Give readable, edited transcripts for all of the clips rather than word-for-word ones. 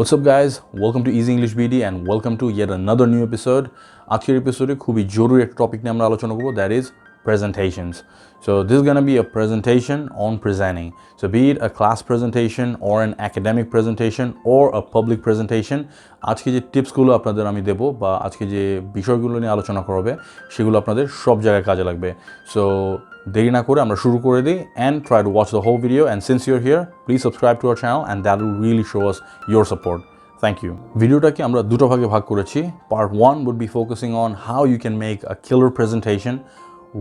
What's up guys, welcome to Easy English BD and welcome to yet another new episode. আজকের এপিসোডে খুবই জরুরি একটা টপিক নিয়ে আমরা আলোচনা করব, that is presentations. So this is going to be a presentation on presenting. So be it a class presentation or an academic presentation or a public presentation, আজকে যে টিপসগুলো আপনাদের আমি দেব বা আজকে যে বিষয়গুলো নিয়ে আলোচনা করা হবে সেগুলো আপনাদের সব জায়গায় কাজে লাগবে। So দেরি না করে আমরা শুরু করে দিই and try to watch the whole video, and since you're here please subscribe to our channel and that will really show us your support. Thank you. ভিডিওটাকে আমরা দুটো ভাগে ভাগ করেছি. Part 1 would be focusing on how you can make a killer presentation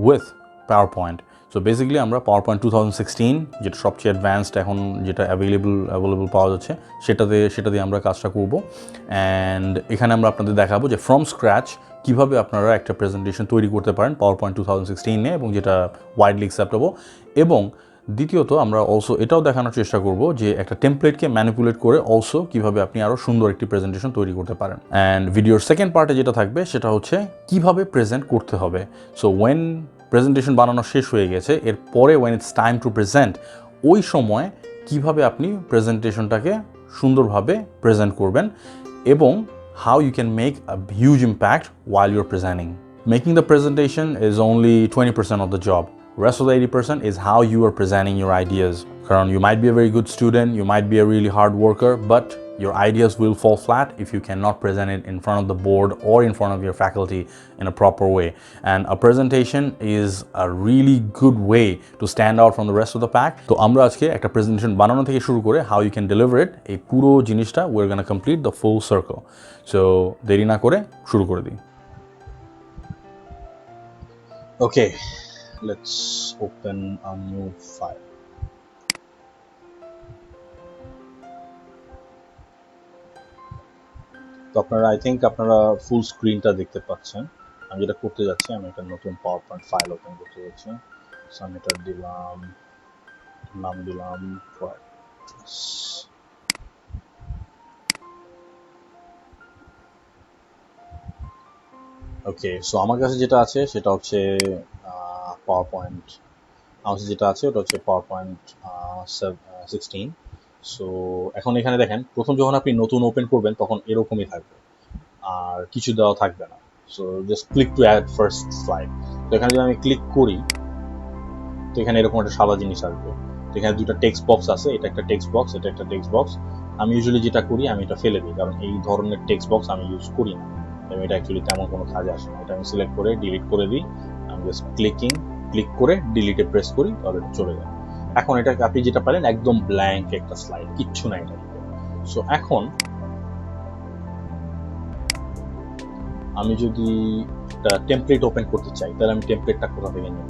with PowerPoint. So basically আমরা PowerPoint 2016 যেটা সবচেয়ে advanced এখন যেটা অ্যাভেলেবল পাওয়া যাচ্ছে সেটা দিয়ে আমরা কাজটা করব, অ্যান্ড এখানে আমরা আপনাদের দেখাবো যে ফ্রম স্ক্র্যাচ কীভাবে আপনারা একটা প্রেজেন্টেশন তৈরি করতে পারেন PowerPoint 2016 নিয়ে, এবং যেটা ওয়াইডলি অ্যাকসেপ্টেবল। এবং দ্বিতীয়ত আমরা অলসো এটাও দেখানোর চেষ্টা করব যে একটা টেমপ্লেটকে ম্যানিপুলেট করে অলসো কীভাবে আপনি আরও সুন্দর একটি প্রেজেন্টেশন তৈরি করতে পারেন। অ্যান্ড ভিডিওর সেকেন্ড পার্টে যেটা থাকবে সেটা হচ্ছে কীভাবে প্রেজেন্ট করতে হবে। সো ওয়েন প্রেজেন্টেশন বানানো শেষ হয়ে গেছে, এরপরে when it's time to present, ওই সময় কীভাবে আপনি প্রেজেন্টেশনটাকে সুন্দরভাবে প্রেজেন্ট করবেন এবং how you can make a huge impact while you're presenting. Making the presentation is only 20% of the job. Rest of the 80% is how you are presenting your ideas. Karan, you might be a very good student, you might be a really hard worker, but your ideas will fall flat if you cannot present it in front of the board or in front of your faculty in a proper way. And a presentation is a really good way to stand out from the rest of the pack. So আমরা আজকে একটা presentation বানানো থেকে শুরু করে how you can deliver it, এই পুরো জিনিসটা we're going to complete the full circle. So দেরি না করে শুরু করে দিই। Okay, let's open a new file. তো আপনারা আই থিঙ্ক আপনারা ফুল স্ক্রিনটা দেখতে পাচ্ছেন। আমি যেটা করতে যাচ্ছি, আমি একটা নতুন PowerPoint ফাইল ওপেন করতে যাচ্ছি। সো আমি এটা নাম দিলাম progress. ওকে, সো আমার কাছে যেটা আছে সেটা হচ্ছে PowerPoint। আমার কাছে যেটা আছে ওটা হচ্ছে PowerPoint 16। সো এখন এখানে দেখেন, প্রথম যখন আপনি নতুন ওপেন করবেন তখন এরকমই থাকবে, আর কিছু দেওয়া থাকবে না। So just click to add first slide. তো এখানে যদি আমি ক্লিক করি তো এখানে এরকম একটা সাদা জিনিস আসবে। তো এখানে দুটো টেক্সট বক্স আছে, এটা একটা টেক্সট বক্স, এটা একটা টেক্সট বক্স। আমি ইউজুয়ালি যেটা করি আমি এটা ফেলে দিই, কারণ এই ধরনের টেক্সট বক্স আমি ইউজ করি না, আমি এটা অ্যাকচুয়ালি তেমন কোনো কাজে আসে না। এটা আমি সিলেক্ট করে ডিলিট করে দিই। আমি জাস্ট ক্লিক করে ডিলিটে প্রেস করি, তাহলে এটা চলে যায়। এখন এটা আপনি যেটা পারেন একদম ব্ল্যাঙ্ক একটা স্লাইড, কিচ্ছু নাই এটা। সো এখন আমি যদি একটা টেমপ্লেট ওপেন করতে চাই, তাহলে আমি টেমপ্লেটটা কোথা থেকে নেব?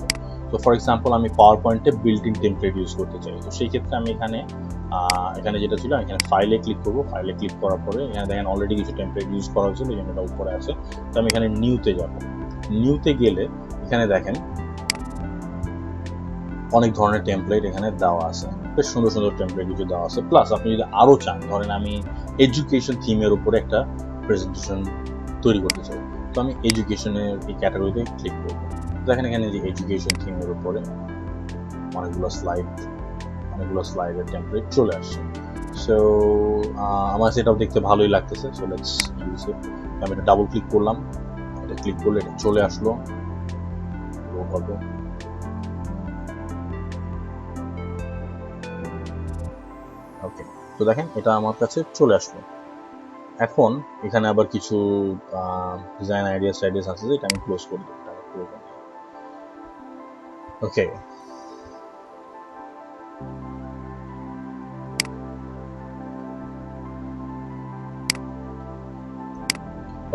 তো ফর এক্সাম্পল আমি PowerPoint-এ বিল্ট ইন টেমপ্লেট ইউজ করতে চাই। তো সেই ক্ষেত্রে আমি এখানে যেটা ছিল, আমি এখানে ফাইলে ক্লিক করবো। ফাইলে ক্লিক করার পরে এখানে দেখেন অলরেডি কিছু টেমপ্লেট ইউজ করা হয়েছে, এই জন্য এটা উপরে আছে। তো আমি এখানে নিউতে যাব। নিউতে গেলে এখানে দেখেন অনেক ধরনের টেমপ্লেট এখানে দেওয়া আছে, বেশ সুন্দর সুন্দর টেমপ্লেট কিছু দেওয়া আছে। প্লাস আপনি যদি আরও চান, ধরেন আমি এডুকেশন থিমের উপরে একটা প্রেজেন্টেশন তৈরি করতে চাই, তো আমি এডুকেশনের এই ক্যাটাগরিতে ক্লিক করবো। দেখেন এখানে যে এডুকেশন থিমের উপরে অনেকগুলো স্লাইডের টেমপ্লেট চলে আসছে। সো আমার সেটাও দেখতে ভালোই লাগতেছে। So let's use it. আমি এটা ডাবল ক্লিক করলাম, এটা ক্লিক করলে এটা চলে আসলো। ওকে, তো দেখেন এটা আমার কাছে চলে আসলো। এখন এখানে আবার কিছু ডিজাইন আইডিয়াস আছে, এটা আমি ক্লোজ করে দিই। ওকে,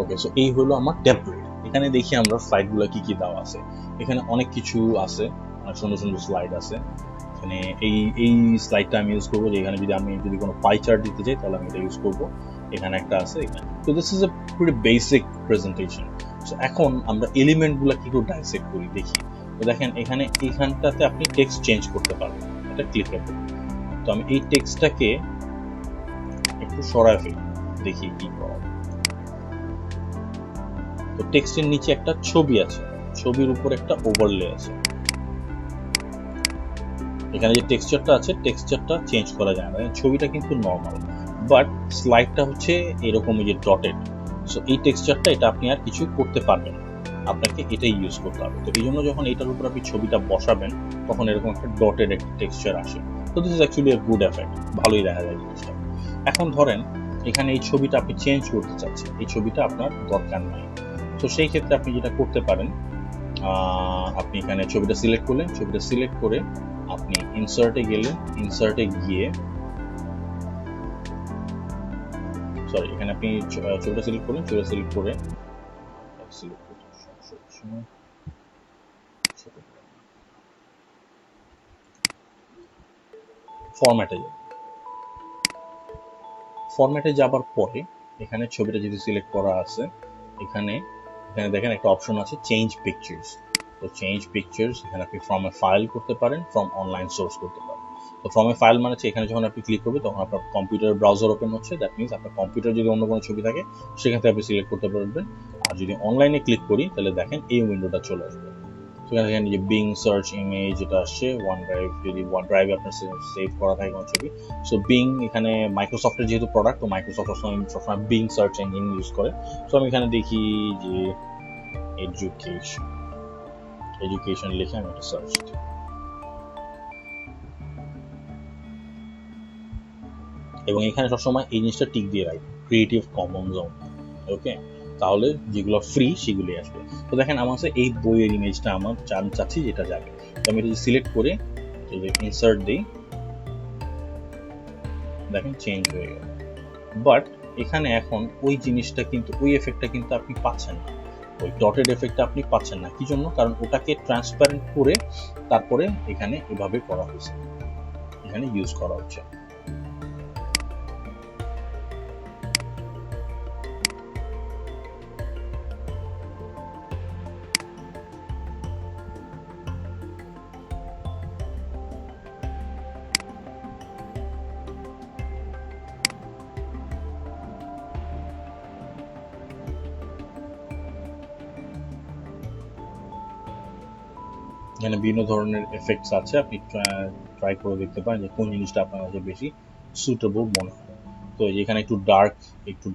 ওকে, সো এই হলো আমার টেমপ্লেট। এখানে দেখি আমরা স্লাইডগুলো কি কি দেওয়া আছে। এখানে অনেক কিছু আছে, অনেক সুন্দর সুন্দর স্লাইড আছে। এখানে এই স্লাইডটা আমি ইউজ করবো, যে এখানে যদি কোনো পাই চার্ট দিতে চাই তাহলে আমি এটা ইউজ করবো। এখানে একটা আছে এখানে। তো this is a pretty basic presentation. So এখন আমরা এলিমেন্টগুলো কি করে ডাইসেক্ট করি দেখি। তো দেখেন এইখানটাতে আপনি টেক্সট চেঞ্জ করতে পারবেন, এটা ক্লিকেবল। তো আমি এই টেক্সটটাকে একটু সরায় ফেলি, দেখি কি করা। তো টেক্সটের নিচে একটা ছবি আছে, ছবির উপর একটা ওভারলে আছে। এখানে যে টেক্সচারটা আছে, টেক্সচারটা চেঞ্জ করা যায় না। ছবিটা কিন্তু নর্মাল, বাট স্লাইডটা হচ্ছে এরকম যে ডটেড। সো এই টেক্সচারটা এটা আপনি আর কিছু করতে পারবেন না, আপনাকে এটাই ইউজ করতে হবে। তো এই জন্য যখন এটার উপর আপনি ছবিটা বসাবেন তখন এরকম একটা ডটেড একটা টেক্সচার আসে। তো this is actually a good effect, ভালোই দেখা যায় জিনিসটা। এখন ধরেন এখানে এই ছবিটা আপনি চেঞ্জ করতে চাচ্ছেন, এই ছবিটা আপনার দরকার নাই। তো সেই ক্ষেত্রে আপনি যেটা করতে পারেন, আপনি এখানে ছবিটা সিলেক্ট করলেন, ছবিটা সিলেক্ট করে আপনি ইনসার্টে গেলেন, ইনসার্টে গিয়ে সরি এখানে আপনি ছবিটা সিলেক্ট করলেন, ছবিটা সিলেক্ট করে ফরম্যাটে যাবেন। ফরম্যাটে যাবার পরে এখানে ছবিটা যদি সিলেক্ট করা আছে, এখানে এখানে দেখেন একটা অপশন আছে চেঞ্জ পিকচার্স। তো চেঞ্জ পিকচার্স এখানে আপনি ফ্রম এ ফাইল করতে পারেন, ফ্রম অনলাইন সোর্স করতে পারেন। তো ফ্রম এ ফাইল মানে হচ্ছে এখানে যখন আপনি ক্লিক করবেন তখন আপনার কম্পিউটার ব্রাউজার ওপেন হচ্ছে, দ্যাট মিনস আপনার কম্পিউটার যদি অন্য কোনো ছবি থাকে সেখান থেকে আপনি সিলেক্ট করতে পারবেন। আর যদি অনলাইনে ক্লিক করি তাহলে দেখেন এই উইন্ডোটা চলে আসবে। সেখানে দেখেন যে বিং সার্চ ইমেজ যেটা আসছে, ওয়ান ড্রাইভ, যদি ওয়ান ড্রাইভে আপনার সেভ করা থাকে কোনো ছবি। সো বিং এখানে মাইক্রোসফটের যেহেতু প্রোডাক্ট, তো মাইক্রোসফট সবসময় বিং সার্চ ইঞ্জিন ইউজ করে। সো আমি এখানে দেখি যে এডুকেশন, এডুকেশন লিখে আমি একটা সার্চ দিই, এবং এখানে সবসময় এই জিনিসটা টিক দিয়ে রাখবো, ক্রিয়েটিভ কমন জোন। ওকে, তাহলে যেগুলো ফ্রি সেগুলি আসবে। তো দেখেন আমার কাছে এই বইয়ের ইমেজটা আমার চাচ্ছি যেটা যাবে, তো আমি এটা সিলেক্ট করে ইনসার্ট দিই, দেখেন চেঞ্জ হয়ে গেল। বাট এখানে এখন ওই জিনিসটা কিন্তু, ওই এফেক্টটা কিন্তু আপনি পাচ্ছেন না, ওই ডটেড এফেক্টটা আপনি পাচ্ছেন না। কি জন্য? কারণ ওটাকে ট্রান্সপারেন্ট করে তারপরে এখানে এভাবে করা হয়েছে, এখানে ইউজ করা হচ্ছে। এখানে বিভিন্ন ধরনের এফেক্টস আছে, আপনি ট্রাই করে দেখতে পারেন যে কোন জিনিসটা আপনার কাছে বেশি সুটেবল মনে হয়। তো এখানে একটু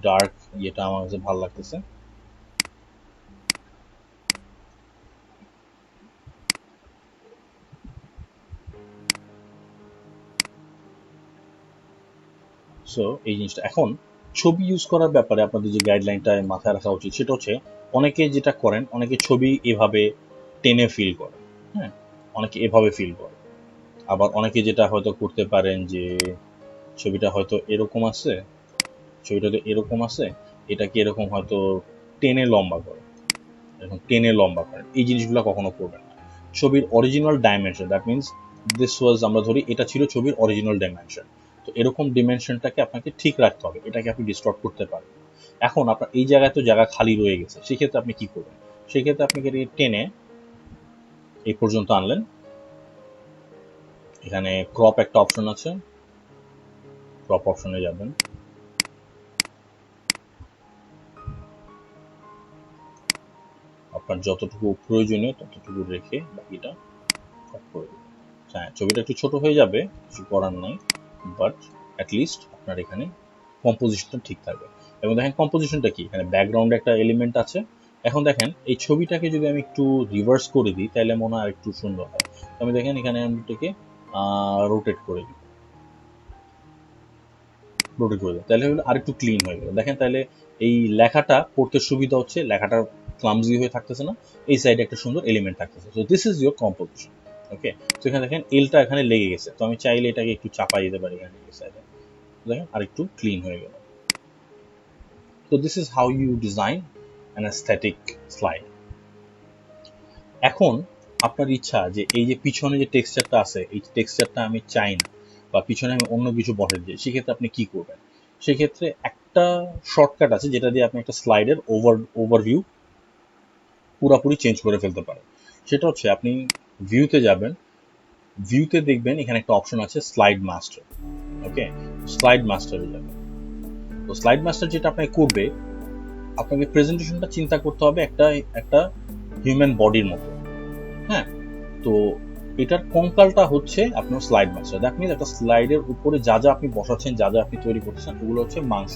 ডার্ক ইয়েটা আমার কাছে ভালো লাগতেছে। সো এই জিনিসটা এখন ছবি ইউজ করার ব্যাপারে আপনাদের যে গাইডলাইনটা মাথায় রাখা উচিত সেটা হচ্ছে, অনেকে যেটা করেন, অনেকে ছবি এভাবে টেনে ফিল করে, হ্যাঁ, অনেকে এভাবে ফিল করে। আবার অনেকে যেটা হয়তো করতে পারেন যে ছবিটা হয়তো এরকম আছে, ছবিটা তো এরকম আছে, এটাকে এরকম হয়তো টেনে লম্বা করে, এরকম টেনে লম্বা করেন। এই জিনিসগুলো কখনো করবেন না। ছবির original dimension, that means this was, আমরা ধরি এটা ছিল ছবির অরিজিনাল ডাইমেনশন, তো এরকম ডিমেনশনটাকে আপনাকে ঠিক রাখতে হবে, এটাকে আপনি ডিস্টর্ট করতে পারবেন। এখন আপনার এই জায়গায় তো জায়গা খালি রয়ে গেছে, সেক্ষেত্রে আপনি কি করবেন? সেক্ষেত্রে আপনি টেনে এই পর্যন্ত আনলেন, এখানে ক্রপ একটা অপশন আছে, ক্রপ অপশনে যাবেন, আপনার যতটুকু প্রয়োজনীয় ততটুকু রেখে বাকিটা ক্রপ করে দেবেন। হ্যাঁ, ছবিটা একটু ছোট হয়ে যাবে, কিছু করার নাই, বাট অ্যাটলিস্ট আপনার এখানে কম্পোজিশনটা ঠিক থাকবে। এবং দেখেন কম্পোজিশনটা কি, এখানে ব্যাকগ্রাউন্ডে একটা এলিমেন্ট আছে। এখন দেখেন এই ছবিটাকে যদি আমি একটু রিভার্স করে দিই তাহলে মনে হয় একটু সুন্দর হয়। আমি দেখেন এখানে আমি এটাকে রোটেট করে দিই, তাহলে হলো আরেকটু ক্লিন হয়ে গেল। দেখেন তাহলে এই লেখাটা পড়তে সুবিধা হচ্ছে, লেখাটা ক্লামজি হয়ে থাকতেছে না, এই সাইডে একটা সুন্দর এলিমেন্ট থাকতেছে। So this is your composition. Okay, তো এখানে দেখেন এলটা এখানে লেগে গেছে, তো আমি চাইলে এটাকে একটু চাপাই দিতে পারি এখানে এই সাইডে, দেখেন আরেকটু ক্লিন হয়ে গেল। তো this is how you design an aesthetic slide. এখন আপনার ইচ্ছা যে এই যে পিছনে যে টেক্সচারটা আছে, এই টেক্সচারটা আমি চাই না, বা পিছনে আমি অন্য কিছু বসাতে চাই, সেক্ষেত্রে আপনি কি করবেন? সেক্ষেত্রে একটা শর্টকাট আছে যেটা দিয়ে আপনি একটা স্লাইডের ওভারভিউ পুরোপুরি চেঞ্জ করে ফেলতে পারেন। সেটা হচ্ছে আপনি ভিউতে যাবেন, ভিউতে দেখবেন এখানে একটা অপশন আছে স্লাইড মাস্টার। ওকে, স্লাইড মাস্টারে যাবেন। তো স্লাইড মাস্টার যেটা আপনাকে করবে, আপনাকে প্রেজেন্টেশনটা চিন্তা করতে হবে একটা হিউম্যান বডির মতো। হ্যাঁ, তো এটার কঙ্কালটা হচ্ছে আপনার স্লাইড মাস্টার। দ্যাট মিনস একটা স্লাইডের উপরে যা যা আপনি বসাচ্ছেন, যা যা আপনি তৈরি করতেছেন, ওগুলো হচ্ছে মাংস।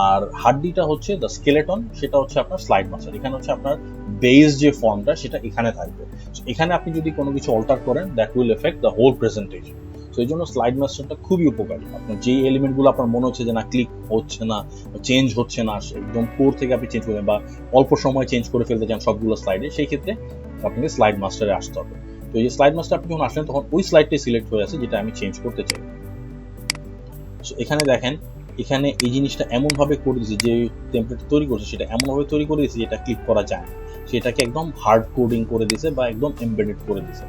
আর হাড্ডিটা হচ্ছে দ্য স্কেলেটন, সেটা হচ্ছে আপনার স্লাইড মাস্টার। এখানে হচ্ছে আপনার বেস যে ফর্মটা সেটা এখানে থাকবে। এখানে আপনি যদি কোনো কিছু অল্টার করেন, that will effect the whole presentation. তো এই জন্য স্লাইড মাস্টারটা খুবই উপকারী। আপনার যে এলিমেন্টগুলো আপনার মনে হচ্ছে যে না ক্লিক হচ্ছে না, চেঞ্জ হচ্ছে না, একদম কোর থেকে আপনি চেঞ্জ করবেন বা অল্প সময় চেঞ্জ করে ফেলতে চান সবগুলো স্লাইডে, সেই ক্ষেত্রে আপনাকে স্লাইড মাস্টারে আসতে হবে। তো এই যে স্লাইড মাস্টার আপনি যখন আসলেন তখন ওই স্লাইডটাই সিলেক্ট হয়ে আছে যেটা আমি চেঞ্জ করতে চাই। সো এখানে দেখেন, এখানে এই জিনিসটা এমন ভাবে করে দিয়েছে, যে টেমপ্লেট তৈরি করছে সেটা এমন ভাবে তৈরি করে দিয়েছে যেটা ক্লিক করা যায় না, সেটাকে একদম হার্ড কোডিং করে দিয়েছে বা একদম এমবেডেড করে দিয়েছে।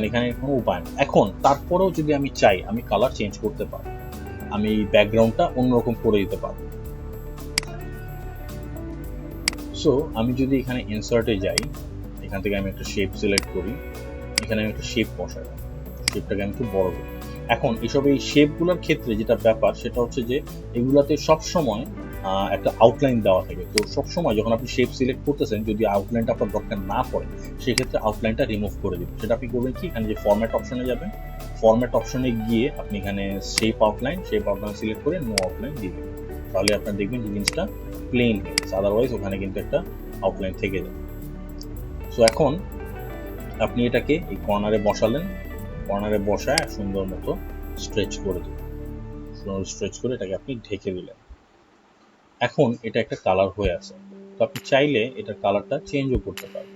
এখানে কোনো উপায় নেই। এখন তারপরেও যদি আমি চাই, আমি কালার চেঞ্জ করতে পারবো, আমি ব্যাকগ্রাউন্ডটা অন্যরকম করে দিতে পারবো। সো আমি যদি এখানে ইনসার্টে যাই, এখান থেকে আমি একটা শেপ সিলেক্ট করি, এখানে আমি একটা শেপ বসাই, শেপটাকে আমি খুব বড় করি। এখন এসব এই শেপগুলোর ক্ষেত্রে যেটা ব্যাপার সেটা হচ্ছে যে এগুলাতে সবসময় একটা আউটলাইন দেওয়া থাকে। তো সবসময় যখন আপনি শেপ সিলেক্ট করতেছেন, যদি আউটলাইনটা আপনার দরকার না পড়ে, সেক্ষেত্রে আউটলাইনটা রিমুভ করে দিবেন। সেটা আপনি করবেন কি, এখানে যে ফরম্যাট অপশনে যাবেন, ফরম্যাট অপশনে গিয়ে আপনি এখানে শেপ আউটলাইন সিলেক্ট করে নো আউটলাইন দিবেন। তাহলে আপনার দেখবেন যে জিনিসটা প্লেন হয়ে গেছে, আদারওয়াইজ ওখানে কিন্তু একটা আউটলাইন থেকে যাবে। সো এখন আপনি এটাকে এই কর্নারে বসালেন, কর্নারে বসায় সুন্দর মতো স্ট্রেচ করে দিলেন, সুন্দর স্ট্রেচ করে এটাকে আপনি ঢেকে দিলেন। এখন এটা একটা কালার হয়ে আছে। তো আপনি চাইলে এটার কালারটা চেঞ্জও করতে পারেন।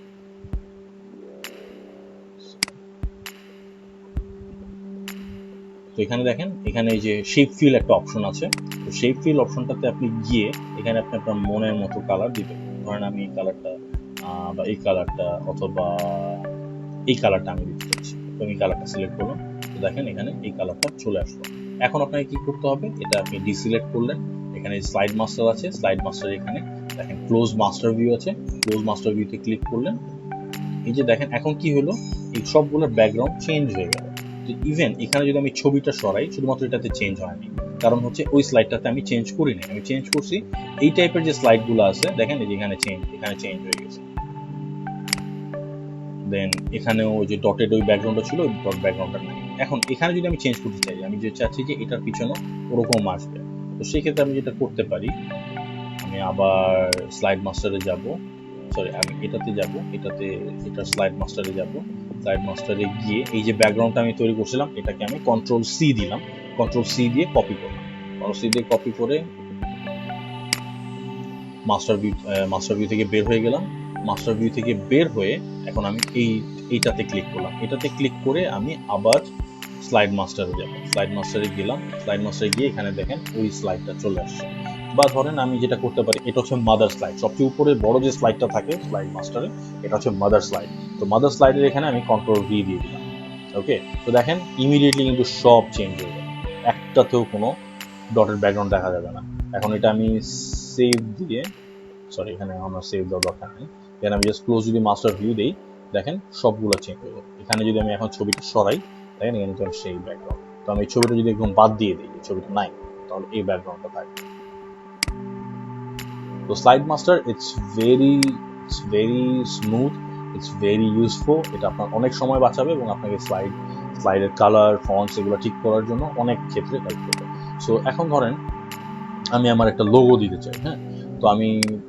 তো এখানে দেখেন, এখানে এই যে শেপ ফিল একটা অপশন আছে। তো শেপ ফিল অপশনটাতে আপনি গিয়ে এখানে আপনি আপনার মনের মতো কালার দিবেন। ধরেন আমি এই কালারটা বা এই কালারটা অথবা এই কালারটা আমি দিতে চাচ্ছি, তো আমি কালারটা সিলেক্ট করলাম। তো দেখেন এখানে এই কালারটা চলে আসলো। এখন আপনাকে কি করতে হবে, এটা আপনি ডিসিলেক্ট করলেন, এখানে স্লাইড মাস্টার আছে, স্লাইড মাস্টার এখানে দেখেন ক্লোজ মাস্টার ভিউ আছে, ক্লোজ মাস্টার ভিউতে ক্লিক করলেন। এই যে দেখেন এখন কি হলো, এই সবগুলোর ব্যাকগ্রাউন্ড চেঞ্জ হয়ে গেল। ইভেন এখানে যদি আমি ছবিটা সরাই, শুধুমাত্র এটাতে চেঞ্জ হয়নি, কারণ হচ্ছে ওই স্লাইডটাতে আমি চেঞ্জ করিনি, আমি চেঞ্জ করছি এই টাইপের যে স্লাইডগুলো আছে, দেখেন এই যে এখানে চেঞ্জ হয়ে গেছে। দেন এখানেও যে ডটেড ওই ব্যাকগ্রাউন্ডটা ছিল, ওই ডট ব্যাকগ্রাউন্ডটা নাই। এখন এখানে যদি আমি চেঞ্জ করতে চাই, আমি যে চাচ্ছি যে এটার পিছনে ওরকম আসবে, তো সেই ক্ষেত্রে আমি যেটা করতে পারি, আমি আবার স্লাইড মাস্টারে যাব, সরি আমি এটাতে যাব, এটা স্লাইড মাস্টারে যাব, স্লাইড মাস্টারে গিয়ে এই যে ব্যাকগ্রাউন্ডটা আমি তৈরি করছিলাম, এটাকে আমি কন্ট্রোল সি দিলাম, কন্ট্রোল সি দিয়ে কপি করলাম, কন্ট্রোল সি দিয়ে কপি করে মাস্টার ভিউ থেকে বের হয়ে গেলাম। মাস্টার ভিউ থেকে বের হয়ে এখন আমি এইটাতে ক্লিক করলাম, এটাতে ক্লিক করে আমি আবার স্লাইড মাস্টারে যাব, স্লাইড মাস্টারে গেলাম, স্লাইড মাস্টারে গিয়ে এখানে দেখেন ওই স্লাইডটা চলে আসছে। বা ধরেন আমি যেটা করতে পারি, এটা হচ্ছে মাদার স্লাইড, সবচেয়ে উপরে বড় যে স্লাইডটা থাকে স্লাইড মাস্টারে, এটা হচ্ছে মাদার স্লাইড। তো মাদার স্লাইডের এখানে আমি কন্ট্রোল ভি দিয়ে দিলাম। ওকে, তো দেখেন ইমিডিয়েটলি কিন্তু সব চেঞ্জ হয়ে গেল, একটাতেও কোনো ডটের ব্যাকগ্রাউন্ড দেখা যাবে না। এখন এটা আমি সেভ দিয়ে, সরি এখানে আমার সেভ দেওয়ার দরকার নেই, এখানে আমি জাস্ট ক্লোজ যদি মাস্টার ভিউ দেই, দেখেন সবগুলো চেঞ্জ হয়ে যাবে। এখানে যদি আমি এখন ছবিটা সরাই, দেখেন এখানে কিন্তু সেই ব্যাকগ্রাউন্ড। তো আমি এই ছবিটা যদি একদম বাদ দিয়ে দিই, ছবিটা নাই, তাহলে এই ব্যাকগ্রাউন্ডটা থাকবে। তো slide master it's very smooth, it's very useful. এটা আপনার অনেক সময় বাঁচাবে এবং আপনাকে স্লাইডের কালার ফন্টস এগুলো ঠিক করার জন্য অনেক ক্ষেত্রে হেল্প করবে। সো এখন ধরেন আমি আমার একটা লোগো দিতে চাই, হ্যাঁ, তো আমি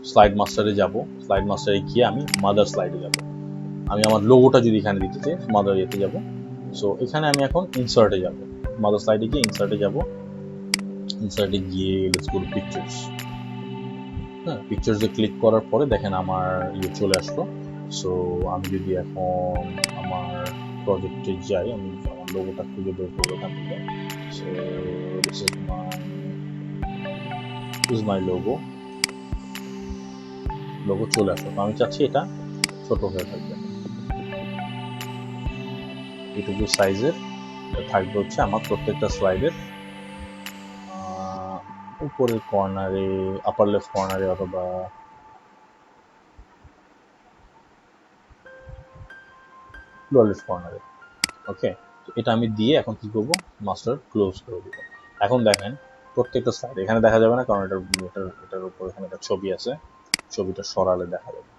স্লাইড মাস্টারে যাব, স্লাইড মাস্টারে গিয়ে আমি মাদার স্লাইডে যাব, আমি আমার লোগোটা যদি এখানে দিতে চাই মাদার ইয়েতে যাব। সো এখানে আমি এখন ইনসার্টে যাব, মাদার স্লাইডে গিয়ে ইনসার্টে যাব, ইনসার্টে গিয়ে লেটস গো টু পিকচার্স। হ্যাঁ, পিকচার্সে ক্লিক করার পরে দেখেন আমার ইয়ে চলে আসলো। সো আমি যদি এখন আমার প্রজেক্টে যাই, আমি আমার লোগোটা খুঁজে বের করবো এখান থেকে। So this is my logo, logo চলে আসলো। তো আমি চাচ্ছি এটা ছোট হয়ে থাকবে, এটুকু সাইজের থাকবে হচ্ছে আমার প্রত্যেকটা স্লাইডের উপরের কর্নারে, আপার লেফট কর্নারে অথবা লোয়ার লেফট কর্নারে। ওকে, তো এটা আমি দিয়ে এখন কি করব, মাস্টার ক্লোজ করে দিব। এখন দেখেন প্রত্যেকটা স্লাইড এখানে দেখা যাবে না, কারণ এটার উপর এখানে একটা ছবি আছে, ছবিটা সরালে দেখা যাবে,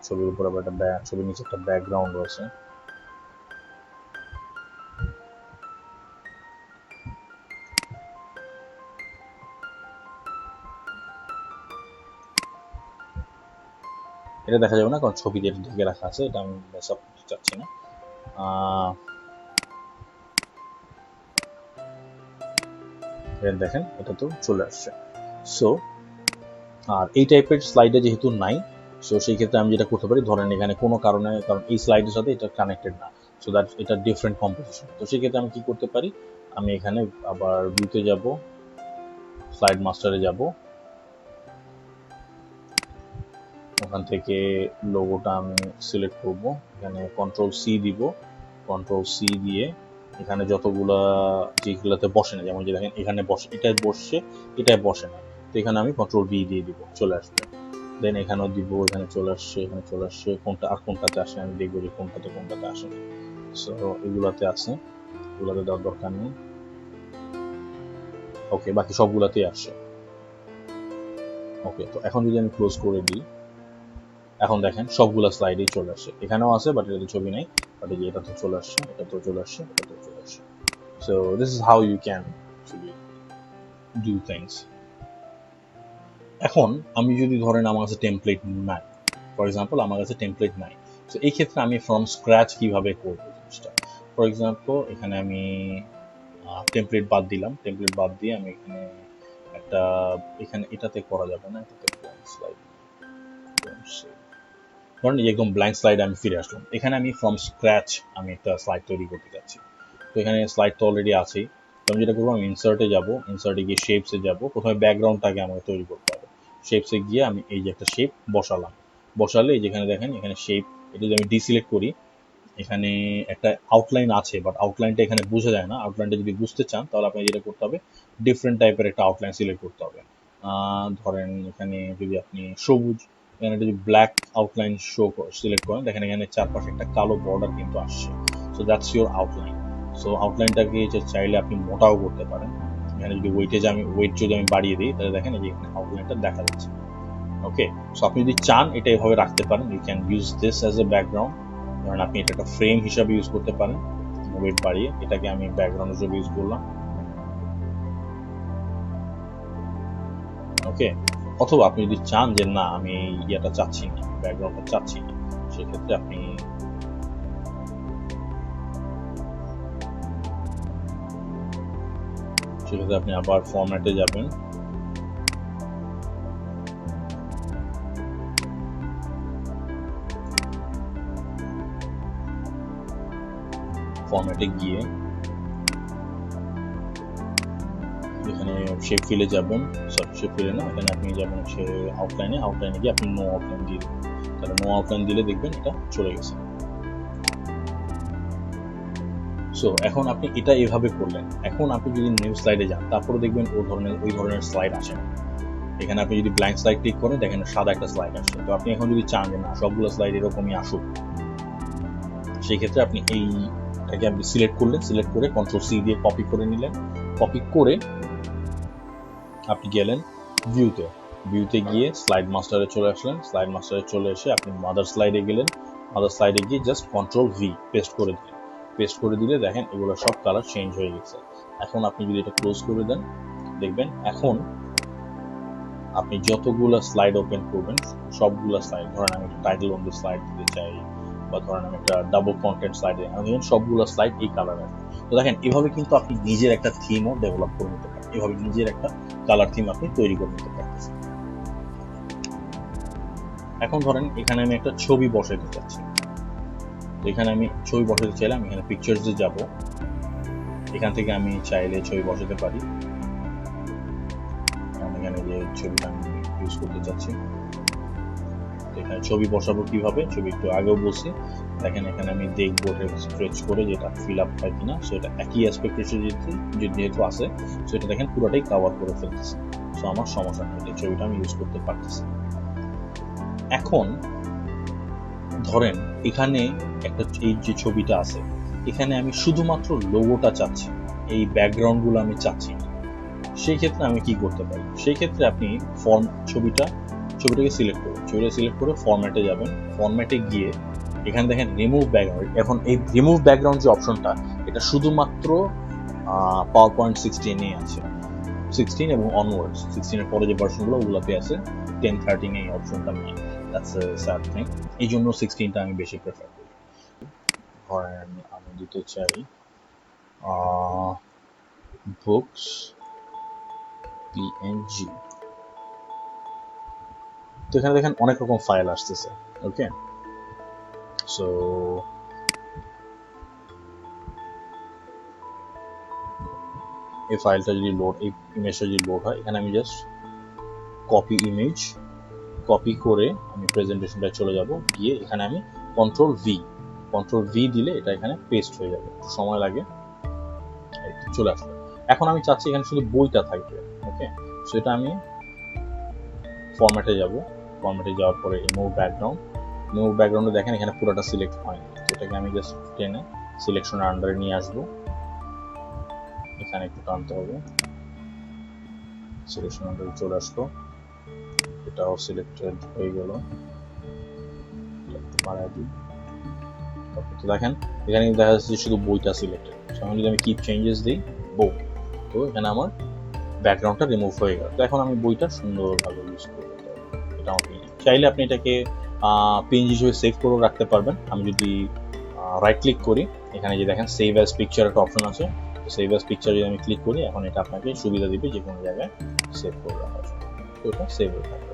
ছবির উপর আবার একটা ছবির নিচে একটা ব্যাকগ্রাউন্ড রয়েছে। এটা দেখা যাবে না কারণ ছবি যেটা ঢেকে রাখা আছে, এটা আমি সব কিছু চাচ্ছি না। দেখেন এটা তো চলে আসছে। সো আর এই টাইপের স্লাইডে যেহেতু নাই, সো সেই ক্ষেত্রে আমি যেটা করতে পারি, ধরেন এখানে কোনো কারণে, কারণ এই স্লাইডের সাথে এটা কানেক্টেড না, সো দ্যাট এটা ডিফারেন্ট কম্পোজিশন। তো সেই ক্ষেত্রে আমি কি করতে পারি, আমি এখানে আবার ভিউতে যাব, স্লাইড মাস্টারে যাব, ওখান থেকে লোগোটা আমি সিলেক্ট করব, এখানে কন্ট্রোল সি দিব, কন্ট্রোল সি দিয়ে এখানে যতগুলা যেগুলোতে বসে না, যেমন যে দেখেন এখানে বসে, এটাই বসছে, এটাই বসে না, তো এখানে আমি কন্ট্রোল বি দিয়ে দিব, চলে আসবে। দেন এখানেও দিব, এখানে চলে আসছে, এখানে চলে আসছে, কোনটা আর কোনটাতে আসে আমি দেখবো যে কোনটাতে আসে। সো এগুলাতে আছে, এগুলাতে দেওয়ার দরকার নেই। ওকে, বাকি সবগুলাতেই আসছে। ওকে, তো এখন যদি আমি ক্লোজ করে দিই, এখন দেখেন সবগুলা স্লাইডেই চলে আসছে, এখানেও আছে বাট এটাতে ছবি নেই, বাট এই যে এটা তো চলে আসছে, এটা তো চলে আসছে, এটা তো চলে আসছে। So this is how you can actually do things. এখন আমি যদি ধরেন আমার কাছে টেমপ্লেট নাই, ফর এক্সাম্পল আমার কাছে টেমপ্লেট নাই, তো এই ক্ষেত্রে আমি ফ্রম স্ক্র্যাচ কিভাবে করব জিনিসটা। ফর এক্সাম্পল এখানে আমি টেমপ্লেট বাদ দিলাম, টেমপ্লেট বাদ দিয়ে আমি এখানে একটা, এখানে এটাতে করা যাবে না, এটাতে ব্ল্যাঙ্ক স্লাইড, ধরেন একদম ব্ল্যাঙ্ক স্লাইড আমি ফিরে আসলাম, এখানে আমি ফ্রম স্ক্র্যাচ আমি একটা স্লাইড তৈরি করতে যাচ্ছি। তো এখানে স্লাইড তো অলরেডি আছেই, তো আমি যেটা করবো, আমি ইনসার্টে যাব, ইনসার্টে গিয়ে শেপসে যাব, প্রথমে ব্যাকগ্রাউন্ডটাকে আমাকে তৈরি করতে হবে। শেপসে গিয়ে আমি এই যে একটা শেপ বসালাম, বসালে এই যেখানে দেখেন এখানে শেপ, এটা যদি আমি ডিসিলেক্ট করি, এখানে একটা আউটলাইন আছে, বাট আউটলাইনটা এখানে বোঝা যায় না। আউটলাইনটা যদি বুঝতে চান তাহলে আপনি যেটা করতে হবে, ডিফারেন্ট টাইপের একটা আউটলাইন সিলেক্ট করতে হবে। ধরেন এখানে যদি আপনি সবুজ, এখানে যদি ব্ল্যাক আউটলাইন সিলেক্ট করেন, দেখেন এখানে চারপাশে একটা কালো বর্ডার কিন্তু আসছে। So that's your outline. So আউটলাইনটাকে চাইলে আপনি মোটাও করতে পারেন। এখানে যদি ওয়েট যদি আমি বাড়িয়ে দিই, তাহলে দেখেন এই যে এখানে আউটলাইনটা দেখা যাচ্ছে। ওকে, সো আপনি যদি চান এটা এভাবে রাখতে পারেন, you can use this as a background. কারণ আপনি এটা একটা ফ্রেম হিসাবে ইউজ করতে পারেন, ওয়েট বাড়িয়ে এটাকে আমি ব্যাকগ্রাউন্ড হিসেবে ইউজ করলাম। ওকে, অথবা আপনি যদি চান যে না আমি ইয়েটা চাচ্ছি না, ব্যাকগ্রাউন্ডটা চাচ্ছি না, সেক্ষেত্রে আপনি আবার ফরম্যাটে যাবেন, ফরম্যাটে গিয়ে এখানে শেপ ফিলে যাবেন, শেপ ফিলে না, এখানে আপনি যাবেন হচ্ছে আউটলাইনে গিয়ে আপনি নো আউটলাইন দিয়ে দেবেন, তাহলে নো আউটলাইন দিলে দেখবেন এটা চলে গেছে। সো এখন আপনি এটা এভাবে করলেন। এখন আপনি যদি নিউ স্লাইডে যান, তারপরে দেখবেন ওই ধরনের স্লাইড আসে না। এখানে আপনি যদি ব্ল্যাঙ্ক স্লাইড ক্লিক করেন, দেখেন সাদা একটা স্লাইড আসছে। তো আপনি এখন যদি চান যে না সবগুলো স্লাইড এরকমই আসুক, সেই ক্ষেত্রে আপনি এইটাকে আপনি সিলেক্ট করলেন, সিলেক্ট করে কন্ট্রোল সি দিয়ে কপি করে নিলেন, কপি করে আপনি গেলেন ভিউতে গিয়ে স্লাইড মাস্টারে চলে আসলেন, স্লাইড মাস্টারে চলে এসে আপনি মাদার স্লাইডে গেলেন, মাদার স্লাইডে গিয়ে জাস্ট কন্ট্রোল ভি পেস্ট করে দিলেন, পেস্ট করে দিলে দেখেন এগুলো সব কালার চেঞ্জ হয়ে গেছে। এখন আপনি যদি এটা ক্লোজ করে দেন, দেখবেন এখন আপনি যতগুলো স্লাইড ওপেন করবেন, সবগুলো স্লাইড, ধরেন আমি একটা টাইটেল অন দি স্লাইড দিতে চাই, বা ধরেন আমি একটা ডাবল কন্টেন্ট স্লাইডে, আমি সবগুলো স্লাইড এই কালার আছে। তো দেখেন এভাবে কিন্তু আপনি নিজের একটা থিমও ডেভেলপ করে নিতে পারেন, এভাবে নিজের একটা কালার থিম আপনি তৈরি করে নিতে পারতেছেন। এখন ধরেন এখানে আমি একটা ছবি বসাইতে চাচ্ছি, তো এখানে আমি ছবি বসাতে চাইলে আমি এখানে পিকচার্সে যাব, এখান থেকে আমি চাইলে ছবি বসাতে পারি। এখানে যে ছবিটা আমি ইউজ করতে চাচ্ছি, এখানে ছবি বসাবো কিভাবে, ছবি একটু আগেও বলছি, দেখেন এখানে আমি দেখবো স্ট্রেচ করে যেটা ফিল আপ হয় কিনা, সেটা একই অ্যাসপেক্ট রেশিও যেহেতু আছে, সেটা দেখেন পুরোটাই কভার করে ফেলতেছে। সো আমার সমস্যা নেই, এই ছবিটা আমি ইউজ করতে পারতেছি। এখন ধরেন এখানে একটা এই যে ছবিটা আছে, এখানে আমি শুধুমাত্র লোগোটা চাচ্ছি, এই ব্যাকগ্রাউন্ড গুলো আমি চাচ্ছি না। সেই ক্ষেত্রে আমি কি করতে পারি, সেই ক্ষেত্রে আপনি ছবিটা ছবিটাকে সিলেক্ট করুন, ছবিটা সিলেক্ট করে ফরম্যাটে যাবেন, ফরম্যাটে গিয়ে এখানে দেখেন রিমুভ ব্যাকগ্রাউন্ড। এখন এই রিমুভ ব্যাকগ্রাউন্ড যে অপশনটা, এটা শুধুমাত্র পাওয়ার পয়েন্ট 16 আছে, 16 এবং অনওয়ার্ডস, 16 এর পরে যে ভার্সনগুলো ওগুলোতে আছে, 10 13 এই অপশনটা নেই। That's a sad thing. এই জন্য 16টা আমি বেশি প্রেফার করি। ধরেন আমি দিতে চাই বুকস পিএনজি। তো এখানে দেখেন অনেক রকম ফাইল আসতেছে। ওকে, সো এই ফাইলটা যদি লোড, এই ইমেজটা যদি লোড হয়, এখানে আমি জাস্ট কপি ইমেজ, কপি করে আমি প্রেজেন্টেশনটা চলে যাব, গিয়ে এখানে আমি কন্ট্রোল ভি দিলে এটা এখানে পেস্ট হয়ে যাবে, একটু সময় লাগে, চলে আসবে। এখন আমি চাচ্ছি এখানে শুধু বইটা থাকবে। ওকে, সো এটা আমি ফরম্যাটে যাব, ফরম্যাটে যাওয়ার পরে রিমুভ ব্যাকগ্রাউন্ডে দেখেন এখানে পুরোটা সিলেক্ট হয়নি, তো এটাকে আমি জাস্ট টেনে সিলেকশনের আন্ডারে নিয়ে আসবো, এখানে একটু টানতে হবে, সিলেকশন আন্ডারে চলে আসলো, এটাও সিলেক্টেড হয়ে গেল, একটু বাড়াই দিই। তো দেখেন এখানে দেখা যাচ্ছে যে শুধু বইটা সিলেক্টেড। এখন যদি আমি কিপ চেঞ্জেস দিই, তো এখানে আমার ব্যাকগ্রাউন্ডটা রিমুভ হয়ে গেল। তো এখন আমি বইটা সুন্দরভাবে ইউজ করতে পারবো। এটা আমার চাইলে আপনি এটাকে পেজ হিসেবে সেভ করেও রাখতে পারবেন। আমি যদি রাইট ক্লিক করি, এখানে যে দেখেন সেভ অ্যাজ পিকচার একটা অপশন আছে, সেভ অ্যাজ পিকচার যদি আমি ক্লিক করি, এখন এটা আপনাকে সুবিধা দিবে যে কোনো জায়গায় সেভ করে রাখা যায়, তো এটা সেভ হয়ে থাকবে।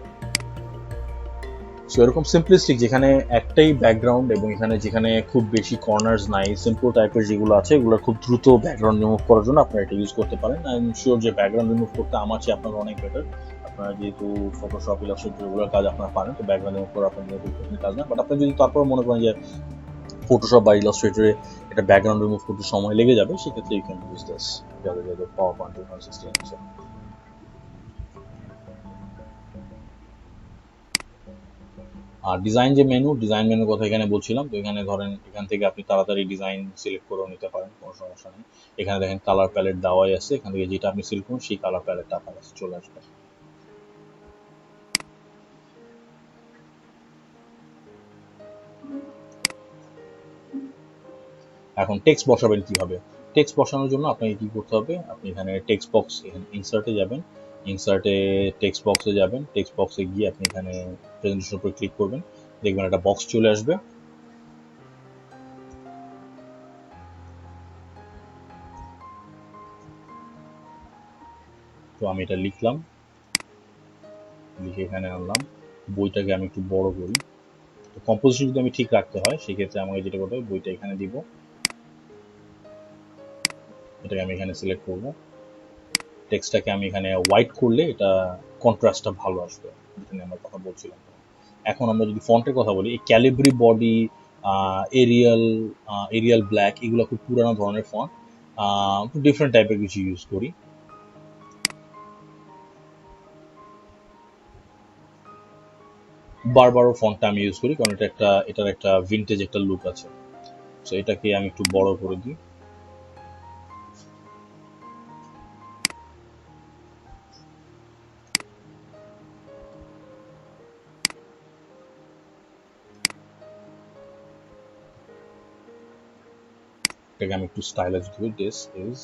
সো এরকম সিম্পলিস্টিক, যেখানে একটাই ব্যাকগ্রাউন্ড এবং এখানে যেখানে খুব বেশি কর্নার্স নাই, সিম্পল টাইপের যেগুলো আছে, এগুলো খুব দ্রুত ব্যাকগ্রাউন্ড রিমুভ করার জন্য আপনারা এটা ইউজ করতে পারেন। আই এম শিওর যে ব্যাকগ্রাউন্ড রিমুভ করতে আমার চেয়ে আপনার অনেক বেটার। আপনারা যেহেতু ফটোশপ, ইলাস্ট্রেটর এগুলোর কাজ আপনারা পারেন, তো ব্যাকগ্রাউন্ড রিমুভ করা আপনার জন্য কাজ না। বাট আপনি যদি তারপর মনে করেন যে ফটোশপ বা ইলাস্ট্রেটরে এটা ব্যাকগ্রাউন্ড রিমুভ করতে সময় লেগে যাবে, সেক্ষেত্রে ইউ ক্যান ইউজ দিস, যাদের পাওয়ার পয়েন্ট 2016 আছে। আর ডিজাইন মেনুর কথা এখানে বলছিলাম, তো এখানে ধরেন এখান থেকে আপনি তাড়াতাড়ি ডিজাইন সিলেক্ট করেও নিতে পারেন, কোনো সমস্যা নেই। এখানে দেখেন কালার প্যালেট দেওয়াই আছে, এখান থেকে যেটা আপনি সিলেক্ট করুন সেই কালার প্যালেটটা আপনার কাছে চলে আসবে। এখন টেক্সট বসাবেন কিভাবে? টেক্সট বসানোর জন্য আপনাকে কি করতে হবে, আপনি এখানে টেক্সট বক্স, এখানে ইনসার্টে যাবেন, ইনসার্টে টেক্সট বক্সে যাবেন, টেক্সট বক্সে গিয়ে আপনি এখানে প্রেজেন্টেশন উপরে ক্লিক করবেন, দেখবেন একটা বক্স চলে আসবে। তো আমি এটা লিখলাম, লিখে এখানে আনলাম, বইটাকে আমি একটু বড় করি। তো কম্পোজিশন যদি আমি ঠিক রাখতে হয়, সেক্ষেত্রে আমাকে যেটা করতে হবে, বইটা এখানে দিব, এটাকে আমি এখানে সিলেক্ট করব, টেক্সটটাকে আমি এখানে হোয়াইট করলে এটা কন্ট্রাস্টটা ভালো আসবে, যেটা নিয়ে আমরা কথা বলছিলাম। এখন আমরা যদি ফন্টের কথা বলি, এই ক্যালিব্রি বডি, এরিয়াল ব্ল্যাক, এগুলো খুব পুরানো ধরনের ফন্ট, ডিফারেন্ট টাইপের কিছু ইউজ করি। বারবারও ফন্টটা আমি ইউজ করি, কারণ এটার একটা ভিন্টেজ একটা লুক আছে। সো এটাকে আমি একটু বড় করে দিই, এটাকে আমি একটু স্টাইলাইজ করি, দিস ইজ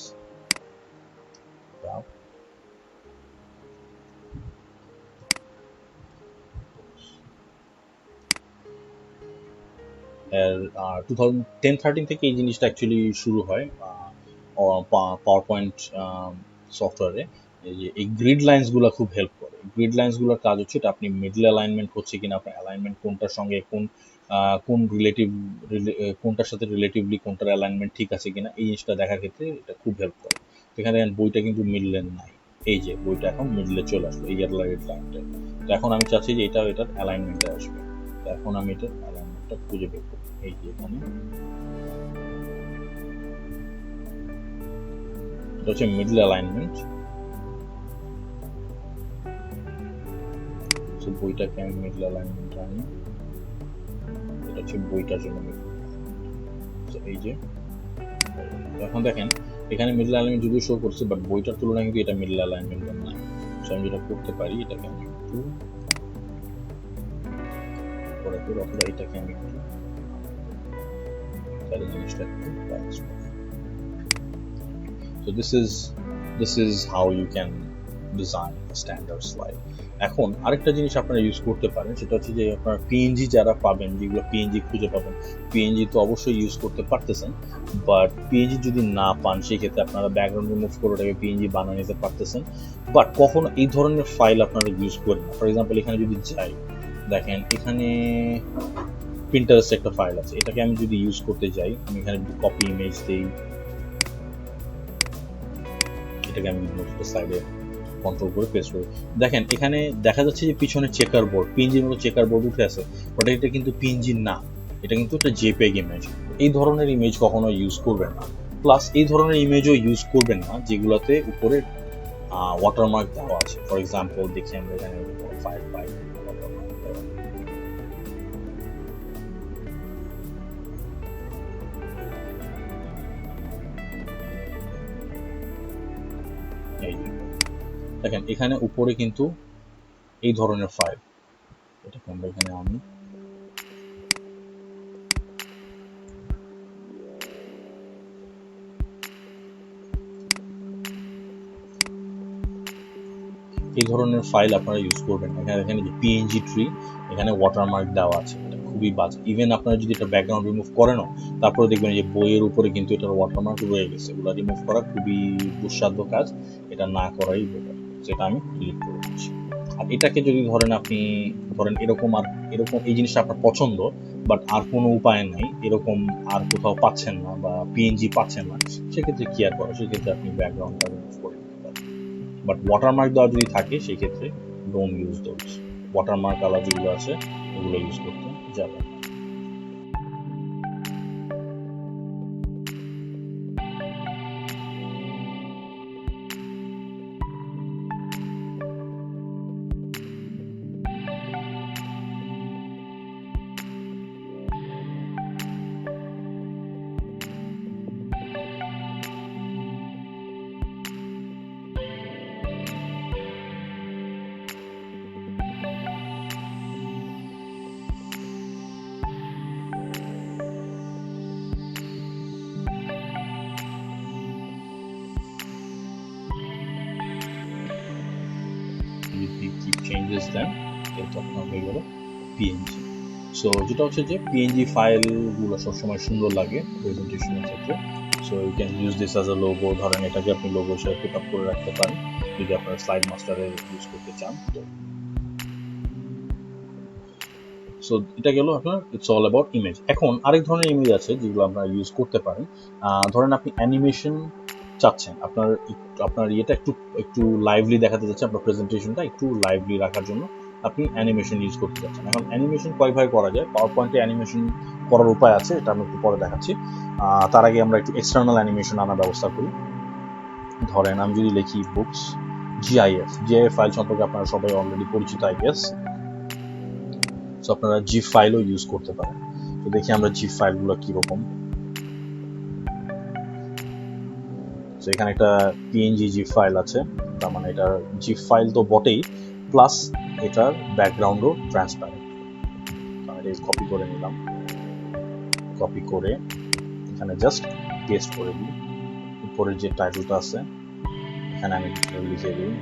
এর 2010-13 থেকে এই জিনিসটা অ্যাকচুয়ালি শুরু হয় পাওয়ার পয়েন্ট সফটওয়্যারে। এই গ্রিড লাইন্সগুলো খুব হেল্প করে। গ্রিড লাইন্সগুলোর কাজ হচ্ছে এটা আপনি মিডল অ্যালাইনমেন্ট হচ্ছে কিনা, আপনার অ্যালাইনমেন্ট কোনটার সঙ্গে কোন কোনটার সাথে রিলেটিভলি কোনটার অ্যালাইনমেন্ট ঠিক আছে কিনা, এই জিনিসটা দেখার ক্ষেত্রে এটা খুব হেল্প করে। এখানে বইটা কিন্তু মিডলে নাই, এই যে বইটা এখন মিডলে চলে আসলো এই গ্রিড লাইনটা। তো এখন আমি চাচ্ছি যে এটার অ্যালাইনমেন্টে আসবে, তো এখন আমি এটার অ্যালাইনমেন্টটা খুঁজে বের করব। এই যে এখানে এটা হচ্ছে মিডল অ্যালাইনমেন্ট। তো বইটাকে আমি মিডল অ্যালাইনমেন্ট আনি, এটা হচ্ছে বইটার জন্য মিডল। এই যে এখন দেখেন এখানে মিডল অ্যালাইনমেন্ট যদিও শো করছে, বাট বইটার তুলনায় কিন্তু এটা মিডল অ্যালাইনমেন্ট না। সো আমি যেটা করতে পারি, এটাকে আমি একটু টাইপের, অথবা এটাকে আমি তাহলে জিনিসটা একটু ব্যালেন্স করি। So this is how you can design a standard slide. এখন আরেকটা জিনিস আপনারা ইউজ করতে পারেন, সেটা হচ্ছে যে আপনারা পিএনজি যারা পাবেন, যেগুলো পিএনজি খুঁজে পাবেন, পিএনজি তো অবশ্যই ইউজ করতে পারতেছেন, বাট পিএনজি যদি না পান সেক্ষেত্রে আপনারা ব্যাকগ্রাউন্ড রিমুভ করে ওটাকে পিএনজি বানিয়ে নিতে পারতেছেন। বাট কখনো এই ধরনের ফাইল আপনারা ইউজ করেন না। ফর এক্সাম্পল এখানে যদি যাই, দেখেন এখানে প্রিন্টারেস্ট একটা ফাইল আছে, এটাকে আমি যদি ইউজ করতে যাই, আমি এখানে কপি ইমেজ দিই, এটাকে আমি সাইডে কন্ট্রোল করে পেস্ট করি। দেখেন এখানে দেখা যাচ্ছে যে পিছনে চেকার বোর্ড, পিএনজির মতো চেকার বোর্ড উঠে আছে, বাট এটা কিন্তু পিএনজি না, এটা কিন্তু একটা জেপিইজি ইমেজ। এই ধরনের ইমেজ কখনো ইউজ করবেন না। প্লাস এই ধরনের ইমেজও ইউজ করবেন না যেগুলোতে উপরে ওয়াটারমার্ক দেওয়া আছে। ফর এক্সাম্পল দেখি আমরা এখানে ফাইল পাই, দেখেন এখানে উপরে কিন্তু এই ধরনের ফাইল, এটাকে আমরা এখানে আনি, এই ধরনের ফাইল আপনারা ইউজ করবেন। এখানে যে পিএনজি ট্রি, এখানে ওয়াটারমার্ক দেওয়া আছে, এটা খুবই বাজে। ইভেন আপনারা যদি এটা ব্যাকগ্রাউন্ড রিমুভ করেনও, তারপরে দেখবেন যে বইয়ের উপরে কিন্তু এটার ওয়াটারমার্ক রয়ে গেছে। এগুলো রিমুভ করা খুবই দুঃসাধ্য কাজ, এটা না করাই বেটার। সেটা আমি ডিলিট করে দিচ্ছি। আর এটাকে যদি ধরেন আপনি এরকম এই জিনিসটা আপনার পছন্দ, বাট আর কোনো উপায় নাই, এরকম আর কোথাও পাচ্ছেন না বা পিএনজি পাচ্ছেন না, সেক্ষেত্রে কি আর করা, সেক্ষেত্রে আপনি ব্যাকগ্রাউন্ডটা রিমুভ করে দিতে পারেন। বাট ওয়াটারমার্ক দেওয়া যদি থাকে সেক্ষেত্রে ডোন্ট ইউজ দোজ। ওয়াটারমার্ক আলা যেগুলো আছে ওগুলো ইউজ করতে যাবেন। keep changes then এটা আপনার হয়ে গেল পিএনজি। সো যেটা হচ্ছে যে পিএনজি ফাইলগুলো সবসময় সুন্দর লাগে প্রেজেন্টেশনের ক্ষেত্রে। So you can use this as a logo, ধরেন এটাকে আপনি লোগো হিসেবে পিক আপ করে রাখতে পারেন যদি আপনারা স্লাইড মাস্টারে ইউজ করতে চান। তো সো এটা গেল আপনার ইটস অল অ্যাবাউট ইমেজ। এখন আরেক ধরনের ইমেজ আছে যেগুলো আপনারা ইউজ করতে পারেন। ধরেন আপনি অ্যানিমেশন চাচ্ছেন, আপনার ইয়েটা একটু লাইভলি দেখাতে চাচ্ছেন, আপনার প্রেজেন্টেশনটা একটু লাইভলি রাখার জন্য আপনি অ্যানিমেশন ইউজ করতে চাচ্ছেন। এখন অ্যানিমেশন কয়ভাবে করা যায়, পাওয়ার পয়েন্টে অ্যানিমেশন করার উপায় আছে, এটা আমি একটু পরে দেখাচ্ছি। তার আগে আমরা একটু এক্সটার্নাল অ্যানিমেশন আনার ব্যবস্থা করি। ধরেন আমি যদি লিখি বুকস জিআইএফ ফাইল সম্পর্কে আপনারা সবাই অলরেডি পরিচিত আই গেস। সো আপনারা জিপ ফাইলও ইউজ করতে পারেন। তো দেখি আমরা জিপ ফাইলগুলো কীরকম। সো এখানে একটা পিএনজি জিপ ফাইল আছে, তার মানে এটা জিপ ফাইল তো বটেই, প্লাস এটার ব্যাকগ্রাউন্ডও ট্রান্সপারেন্ট। আমি এটা কপি করে নিলাম, কপি করে এখানে জাস্ট পেস্ট করে দিই। উপরের যে টাইটেলটা আছে এখানে আমি লিখে দিই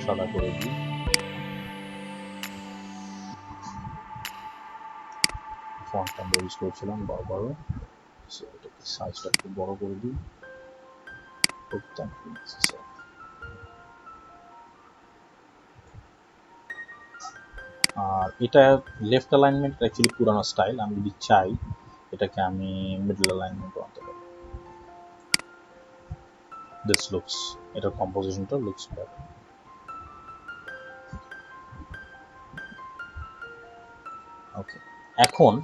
সাদা করে দিই। ফন্টটা আমরা ইউজ করেছিলাম বড়, সো এটাকে সাইজটা একটু বড় করে দিই। আর এটা লেফট অ্যালাইনমেন্ট অ্যাকচুয়ালি পুরানো স্টাইল, আমি যদি চাই এটাকে আমি মিডল অ্যালাইনমেন্ট আনতে পারি। দিস লুকস, এটার কম্পোজিশনটা লুকস বেটার। ওকে, এখন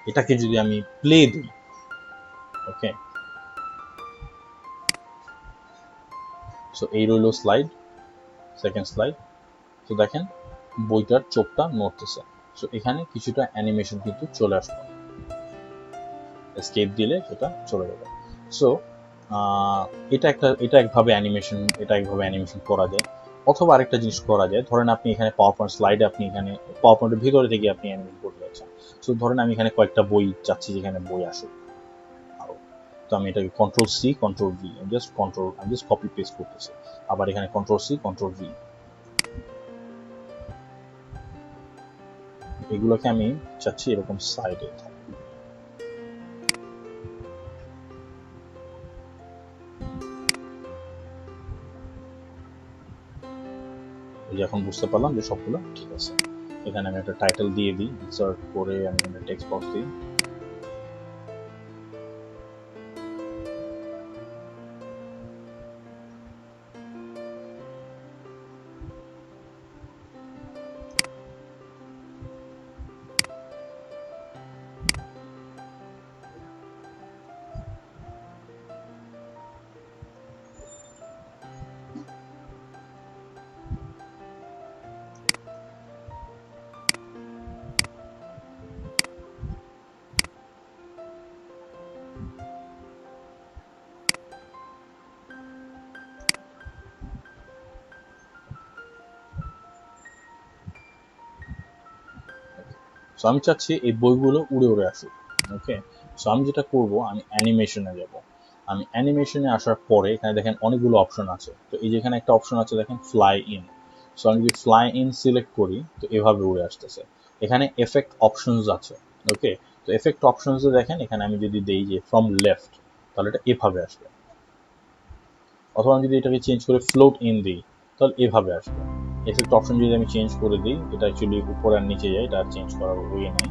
এটাকে যদি আমি প্লে দিই, ওকে, সো এই রইল স্লাইড, সেকেন্ড স্লাইড। তো দেখেন বইটার চোখটা নড়তেছে। সো এখানে কিছুটা অ্যানিমেশন কিন্তু চলে আসবে। এসকেপ দিলে সেটা চলে যাবে। সো এটা একভাবে অ্যানিমেশন করা যায়। অথবা আরেকটা জিনিস করা যায়, ধরেন আপনি এখানে পাওয়ার পয়েন্ট স্লাইডে আপনি এখানে পাওয়ার পয়েন্টের ভিতরে থেকে আপনি অ্যানিমেট করতে যাচ্ছেন। সো ধরেন আমি এখানে কয়েকটা বই চাচ্ছি যেখানে বই আসুক আরো, তো আমি এটাকে কন্ট্রোল সি কন্ট্রোল ভি, আমি জাস্ট কপি পেস্ট করতেছি। আবার এখানে কন্ট্রোল সি কন্ট্রোল ভি, এগুলোকে আমি চাচ্ছি এরকম সাইডে। এখন বুঝতে পারলাম যে সবগুলো ঠিক আছে। এখানে আমি একটা টাইটেল দিয়ে দিই, ইনসার্ট করে আমি এখানে টেক্সট বক্স দিই। সো আমি চাচ্ছি এই বইগুলো উড়ে উড়ে আসুক। ওকে, সো আমি যেটা করব, আমি অ্যানিমেশনে যাব। আমি অ্যানিমেশনে আসার পরে এখানে দেখেন অনেকগুলো অপশন আছে। তো এই যেখানে একটা অপশন আছে দেখেন ফ্লাই ইন। সো আমি যদি ফ্লাই ইন সিলেক্ট করি তো এভাবে উড়ে আসতেছে। এখানে এফেক্ট অপশনস আছে। ওকে, তো এফেক্ট অপশনসে দেখেন এখানে আমি যদি দেই যে ফ্রম লেফট, তাহলে এটা এভাবে আসবে। অথবা আমি যদি এটাকে চেঞ্জ করে ফ্লোট ইন দিই তাহলে এভাবে আসবে। এফেক্ট অপশন যদি আমি চেঞ্জ করে দিই, এটা অ্যাকচুয়ালি উপরে আর নিচে যায়, এটা আর চেঞ্জ করার ওয়ে নেই।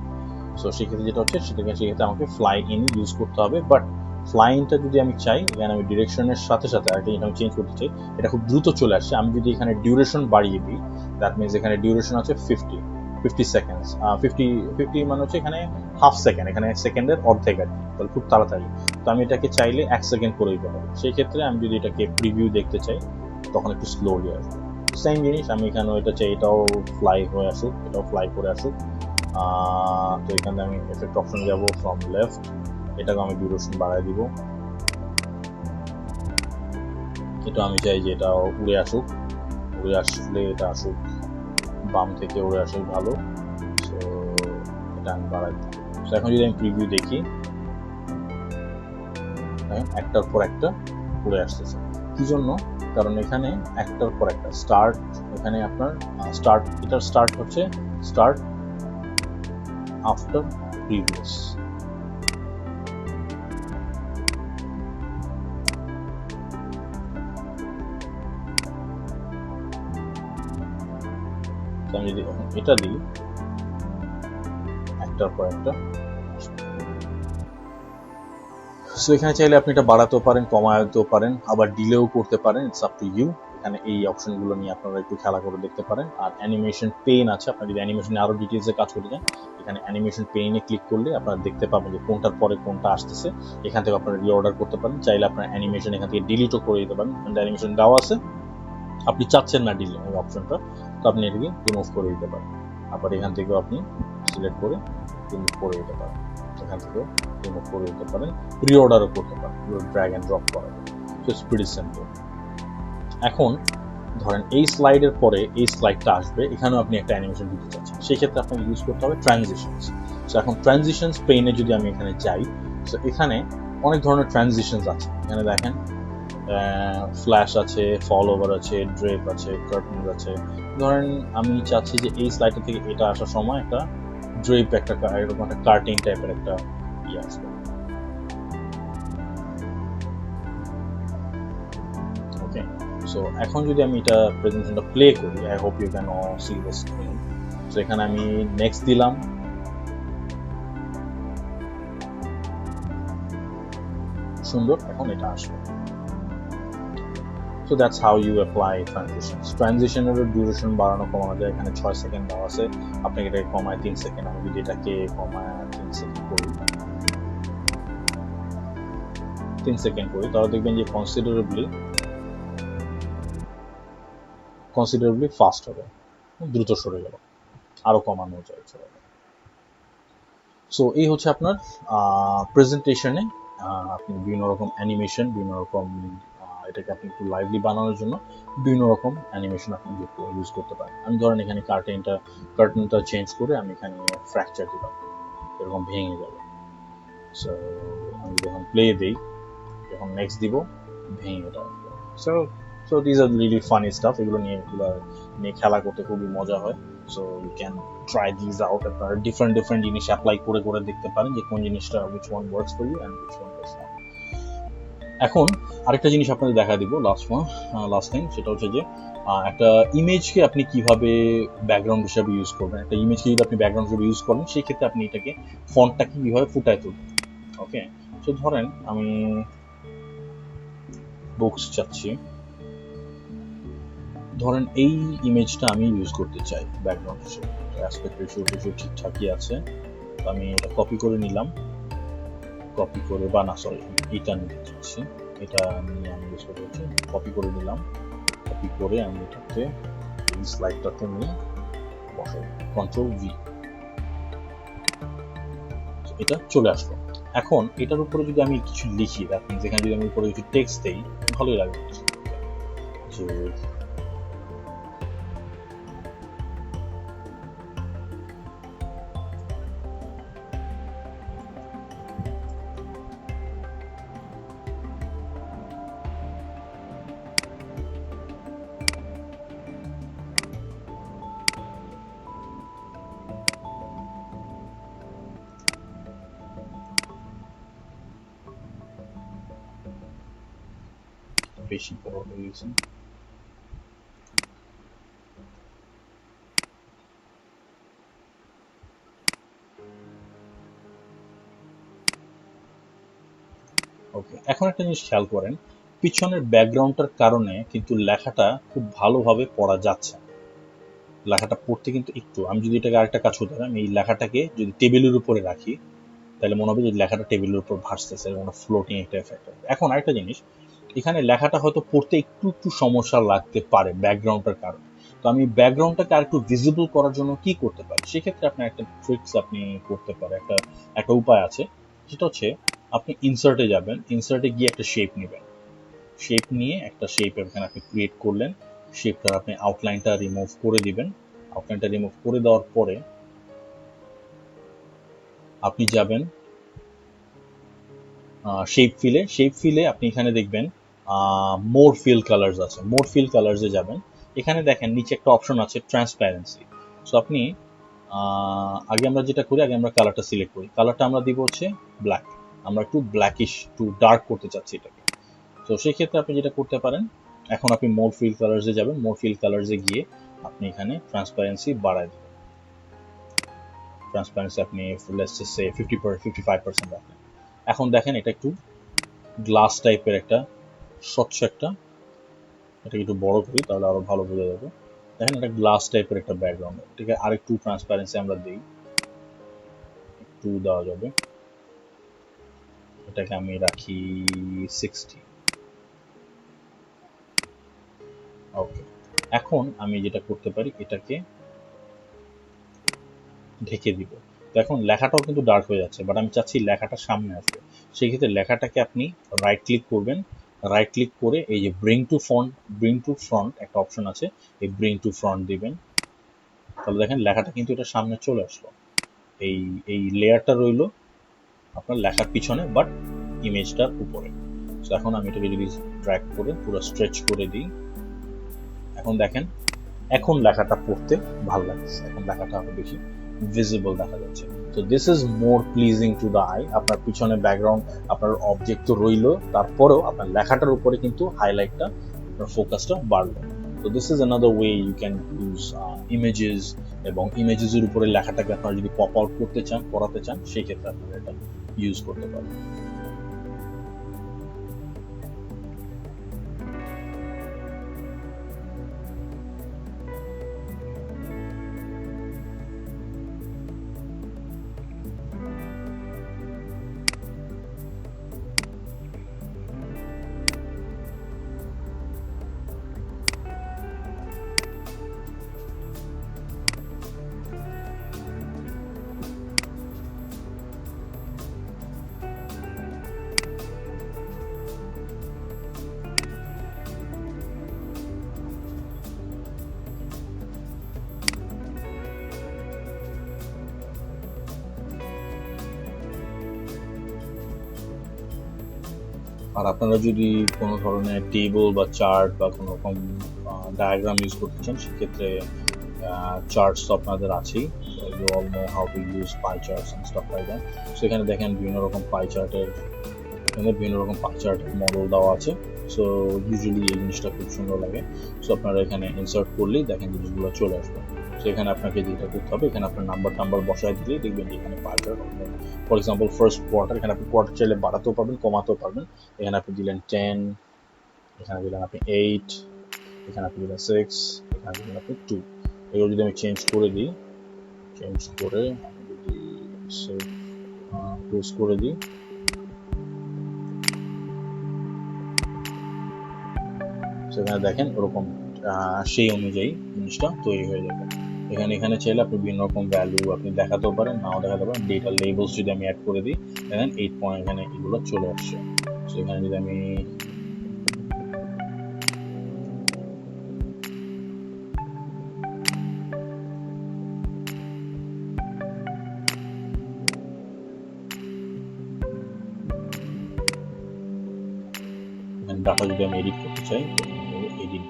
সো সেক্ষেত্রে যেটা হচ্ছে সেক্ষেত্রে আমাকে ফ্লাই ইন ইউজ করতে হবে। বাট ফ্লাই ইনটা যদি আমি চাই, এখানে আমি ডিরেকশনের সাথে সাথে আরেকটা জিনিস আমি চেঞ্জ করতে চাই, এটা খুব দ্রুত চলে আসছে। আমি যদি এখানে ডিউরেশন বাড়িয়ে দিই, দ্যাট মিনস এখানে ডিউরেশন আছে 50 সেকেন্ডস, 50 মানে হচ্ছে এখানে হাফ সেকেন্ড, এখানে সেকেন্ডের অর্ধেক আর কি, তাহলে খুব তাড়াতাড়ি। তো আমি এটাকে চাইলে 1 সেকেন্ড করে দিতে পারি। সেই ক্ষেত্রে আমি যদি এটাকে প্রিভিউ দেখতে চাই তখন একটু স্লোলি আসবে। সেম জিনিস আমি এখানেও এটা চাই, এটাও ফ্লাই হয়ে আসুক, এটাও ফ্লাই করে আসুক। তো এখানে আমি এফেক্ট অপশন যাব ফ্রম লেফট, এটাকে আমি ডিউরেশন বাড়াই দিব। এটা আমি চাই যে এটা উড়ে আসুক, উড়ে আসলে এটা আসুক বাম থেকে উড়ে আসুক ভালো। সো এটা আমি বাড়াই দিই। সো এখন যদি আমি প্রিভিউ দেখি, একটার পর একটা উড়ে আসতেছে। কি জন্য? কারণ এখানে একটার পর একটা স্টার্ট, এখানে আপনার এটার স্টার্ট হচ্ছে স্টার্ট আফটার প্রিভিয়াস। আমি যদি এটা দিই, একটার পর একটা। সো এখানে চাইলে আপনি এটা বাড়াতেও পারেন, কমাতেও পারেন, আবার ডিলেও করতে পারেন, ইটস আপ টু ইউ। এখানে এই অপশনগুলো নিয়ে আপনারা একটু খেলা করে দেখতে পারেন। আর অ্যানিমেশন পেইন আছে, আপনার যদি অ্যানিমেশনে আরো ডিটেলসে কাজ করতে চান, এখানে অ্যানিমেশন পেইনে ক্লিক করলে আপনারা দেখতে পাবেন যে কোনটার পরে কোনটা আসতেছে। এখান থেকে আপনারা রিঅর্ডার করতে পারেন। চাইলে আপনার অ্যানিমেশন এখান থেকে ডিলিটও করে দিতে পারেন। অ্যানিমেশন দেওয়া আছে, আপনি চাচ্ছেন না ডিলিট এই অপশনটা, তো আপনি এটাকে রিমুভ করে দিতে পারেন। আবার এখান থেকেও আপনি সিলেক্ট করে রিমুভ করে দিতে পারেন, এখান থেকেও রিমুভ করে দিতে পারেন, রিঅর্ডারও করতে পারেন, ড্র্যাগ অ্যান্ড ড্রপ করা। So it's pretty simple. এখন ধরেন এই স্লাইডের পরে এই স্লাইডটা আসবে, এখানেও আপনি একটা অ্যানিমেশন দিতে চাচ্ছেন, সেই ক্ষেত্রে আপনাকে ইউজ করতে হবে ট্রানজিশনস। সো এখন ট্রানজিশনস পেইনে যদি আমি এখানে যাই, সো এখানে অনেক ধরনের ট্রানজিশনস আছে। এখানে দেখেন ফ্ল্যাশ আছে, ফল ওভার আছে, ড্রেপ আছে, কার্টুন আছে। ধরেন আমি চাচ্ছি যে এই স্লাইডটা থেকে এটা আসার সময় একটা ড্রেপ, এরকম একটা কার্টিং টাইপের একটা ইয়ে আসবে। ওকে, সো এখন যদি আমি এটা প্রেজেন্টেশনটা প্লে করি, I hope you can all see the screen. So এখানে আমি নেক্সট দিলাম, সুন্দর, এখন এটা আসবে। So that's how you apply transitions. ট্রানজিশনের ডিউরেশন বাড়ানো কমানো যায়। এখানে 6 সেকেন্ড দেওয়া আছে, আপনাকে এটাকে কমায় 3 সেকেন্ড, আমি যদি এটাকে কমায় 3 সেকেন্ড করি, 3 সেকেন্ড করি, তাহলে দেখবেন যে কনসিডারেবলি ফাস্ট হবে, দ্রুত সরে গেল। আরো কমানো যায়। সো এই হচ্ছে আপনার প্রেজেন্টেশনে আপনি বিভিন্ন রকম অ্যানিমেশন, বিভিন্ন রকম এটাকে আপনি একটু লাইভলি বানানোর জন্য বিভিন্ন রকম অ্যানিমেশন আপনি ইউজ করতে পারেন। আমি ধরেন এখানে কার্টেনটা চেঞ্জ করে আমি এখানে ফ্র্যাকচার দিলাম, এরকম ভেঙে যাবে। সো আমি যখন প্লে দিই, যখন নেক্সট দিব, ভেঙে যাবে। So these are really funny stuff. এগুলো নিয়ে খেলা করতে খুবই মজা হয়। So you can try this out. আপনারা ডিফারেন্ট জিনিস অ্যাপ্লাই করে দেখতে পারেন যে কোন জিনিসটা which one works for you and which one does not. এখন আরেকটা জিনিস আপনাদের দেখা দিব লাস্ট টাইম, সেটা হচ্ছে যে একটা ইমেজকে আপনি কিভাবে ব্যাকগ্রাউন্ড হিসাবে ইউজ করবেন। একটা ইমেজকে যদি আপনি ব্যাকগ্রাউন্ড হিসাবে ইউজ করেন, সেই ক্ষেত্রে আপনি এটাকে ফন্টটাকে কিভাবে ফুটায় তুলবেন। ওকে, তো ধরেন আমি বুকস চাচ্ছি, ধরেন এই ইমেজটা আমি ইউজ করতে চাই ব্যাকগ্রাউন্ড হিসেবে। অ্যাসপেক্ট রেশিও ঠিকঠাকই আছে, তো আমি এটা কপি করে নিলাম, কপি করে বা না সরি এটা নিতে চাচ্ছি, এটা নিয়ে আমি ইউজ করতে চাচ্ছি, কপি করে নিলাম, কপি করে আমি এটাকে এই স্লাইডটাতে নিয়ে বসাই, কন্ট্রোল ভি, এটা চলে আসলো। এখন এটার উপরে যদি আমি কিছু লিখি, যেখানে যদি আমি উপরে কিছু টেক্সট দেই, ভালোই লাগবে যে বেশি বড় হয়ে গেছে। ওকে, এখন একটা জিনিস খেয়াল করেন, পিছনের ব্যাকগ্রাউন্ডটার কারণে কিন্তু লেখাটা খুব ভালোভাবে পড়া যাচ্ছে। লেখাটা পড়তে কিন্তু একটু, আমি যদি এটাকে আরেকটা কাজ করতে পারি, আমি এই লেখাটাকে যদি টেবিলের উপরে রাখি, তাহলে মনে হবে যে লেখাটা টেবিলের উপর ভাসতেছে, এবং ফ্লোটিং একটা এফেক্ট। এখন আরেকটা জিনিস, এখানে লেখাটা হয়তো পড়তে একটু সমস্যা লাগতে পারে ব্যাকগ্রাউন্ডটার কারণে। তো আমি ব্যাকগ্রাউন্ডটাকে আর একটু ভিজিবল করার জন্য কি করতে পারি, সেক্ষেত্রে আপনার একটা ট্রিক্স আপনি করতে পারেন, একটা উপায় আছে, সেটা হচ্ছে আপনি ইনসার্টে যাবেন, ইনসার্টে গিয়ে একটা শেপ নেবেন, শেপ নিয়ে একটা শেপ এখানে আপনি ক্রিয়েট করলেন, শেপটার আপনি আউটলাইনটা রিমুভ করে দিবেন। আউটলাইনটা রিমুভ করে দেওয়ার পরে আপনি যাবেন শেপ ফিলে আপনি এখানে দেখবেন মোর ফিল কালার্স আছে, মোর ফিল কালার্সে যাবেন, এখানে দেখেন নিচে একটা অপশন আছে ট্রান্সপারেন্সি। সো আপনি আগে আমরা যেটা করি, আগে আমরা কালারটা সিলেক্ট করি, কালারটা আমরা দিব হচ্ছে ব্ল্যাক, আমরা একটু ব্ল্যাকিশ একটু ডার্ক করতে চাচ্ছি এটাকে। তো সেই ক্ষেত্রে আপনি যেটা করতে পারেন, এখন আপনি মোর ফিল কালার্সে যাবেন, মোর ফিল কালার্সে গিয়ে আপনি এখানে ট্রান্সপারেন্সি বাড়ায় দেবেন, ট্রান্সপারেন্সি আপনি লেটস সে 55% রাখেন। এখন দেখেন এটা একটু গ্লাস টাইপের একটা স্বচ্ছ একটা, এটাকে একটু বড় করি তাহলে আরো ভালো বোঝা যাবে। দেখেন এটা গ্লাস টাইপের একটা ব্যাকগ্রাউন্ড, এটাকে আরেকটু ট্রান্সপারেন্সি আমরা দিই, একটু দেওয়া যাবে, এটাকে আমি রাখি 60। ওকে, এখন আমি যেটা করতে পারি, এটাকে ঢেকে দিব। তো এখন লেখাটাও কিন্তু ডার্ক হয়ে যাচ্ছে, বাট আমি চাচ্ছি লেখাটা সামনে আসবে। সেক্ষেত্রে লেখাটাকে আপনি রাইট ক্লিক করবেন, রাইট ক্লিক করে এই যে ব্রিং টু ফ্রন্ট একটা অপশন আছে, এই ব্রিং টু ফ্রন্ট দিবেন, তাহলে দেখেন লেখাটা কিন্তু এটা সামনে চলে আসলো। এই লেয়ারটা রইলো আপনার লেখার পিছনে, বাট ইমেজটার উপরে। তো এখন আমি এটাকে যদি ড্র্যাগ করে পুরো স্ট্রেচ করে দিই, এখন দেখেন এখন লেখাটা পড়তে ভালো লাগছে, এখন লেখাটা আরো বেশি ভিজিবল দেখা যাচ্ছে। তো this is more pleasing to the I. আপনার পিছনে ব্যাকগ্রাউন্ড, আপনার অবজেক্ট তো রইলো, তারপরেও আপনার লেখাটার উপরে কিন্তু হাইলাইটটা, আপনার ফোকাসটা বাড়লো। তো this is another way you can use images, এবং ইমেজেসের উপরে লেখাটাকে আপনারা যদি পপ আউট করতে চান, করাতে চান, সেই ক্ষেত্রে আপনারা এটা ইউজ করতে পারেন। আর আপনারা যদি কোনো ধরনের টেবল বা চার্ট বা কোনো রকম ডায়াগ্রাম ইউজ করতে চান সেক্ষেত্রে চার্টস তো আপনাদের আছেই, you all know how to use pie charts and stuff like that. So এখানে দেখেন বিভিন্ন রকম পাই চার্টের মডেল দেওয়া আছে। সো ইউজুয়ালি এই জিনিসটা খুব সুন্দর লাগে। সো আপনারা এখানে ইনসার্ট করলেই দেখেন জিনিসগুলো চলে আসবে। সো এখানে আপনাকে যেটা করতে হবে, এখানে আপনার নাম্বার বসায় দিলেই দেখবেন যে এখানে pie chart. For example first quarter, এখানে আপনি কোয়ার্টার চাইলে বাড়াতেও পারবেন কমাতেও পারবেন। এখানে আপনি দিলেন 10, এখানে দিলেন আপনি 8, এখানে আপনি দিলেন 6, এখানে দিলেন আপনি 2। এগুলো যদি আমি চেঞ্জ করে দিই, আমি যদি ক্লোজ করে দিই, সেখানে দেখেন ওরকম সেই অনুযায়ী জিনিসটা তৈরি হয়ে যাবে। এখানে চাইলে আপনি বিভিন্ন রকম ভ্যালু আপনি দেখাতেও পারেন, নাও দেখাতে পারেন। ডেটা লেবেলস যদি আমি অ্যাড করে দিই, দেখেন 8 পয়েন্ট এখানে এগুলো চলে আসছে। সো এখানে যদি আমি ডাটা যদি আমি এডিট করতে চাই, এডিট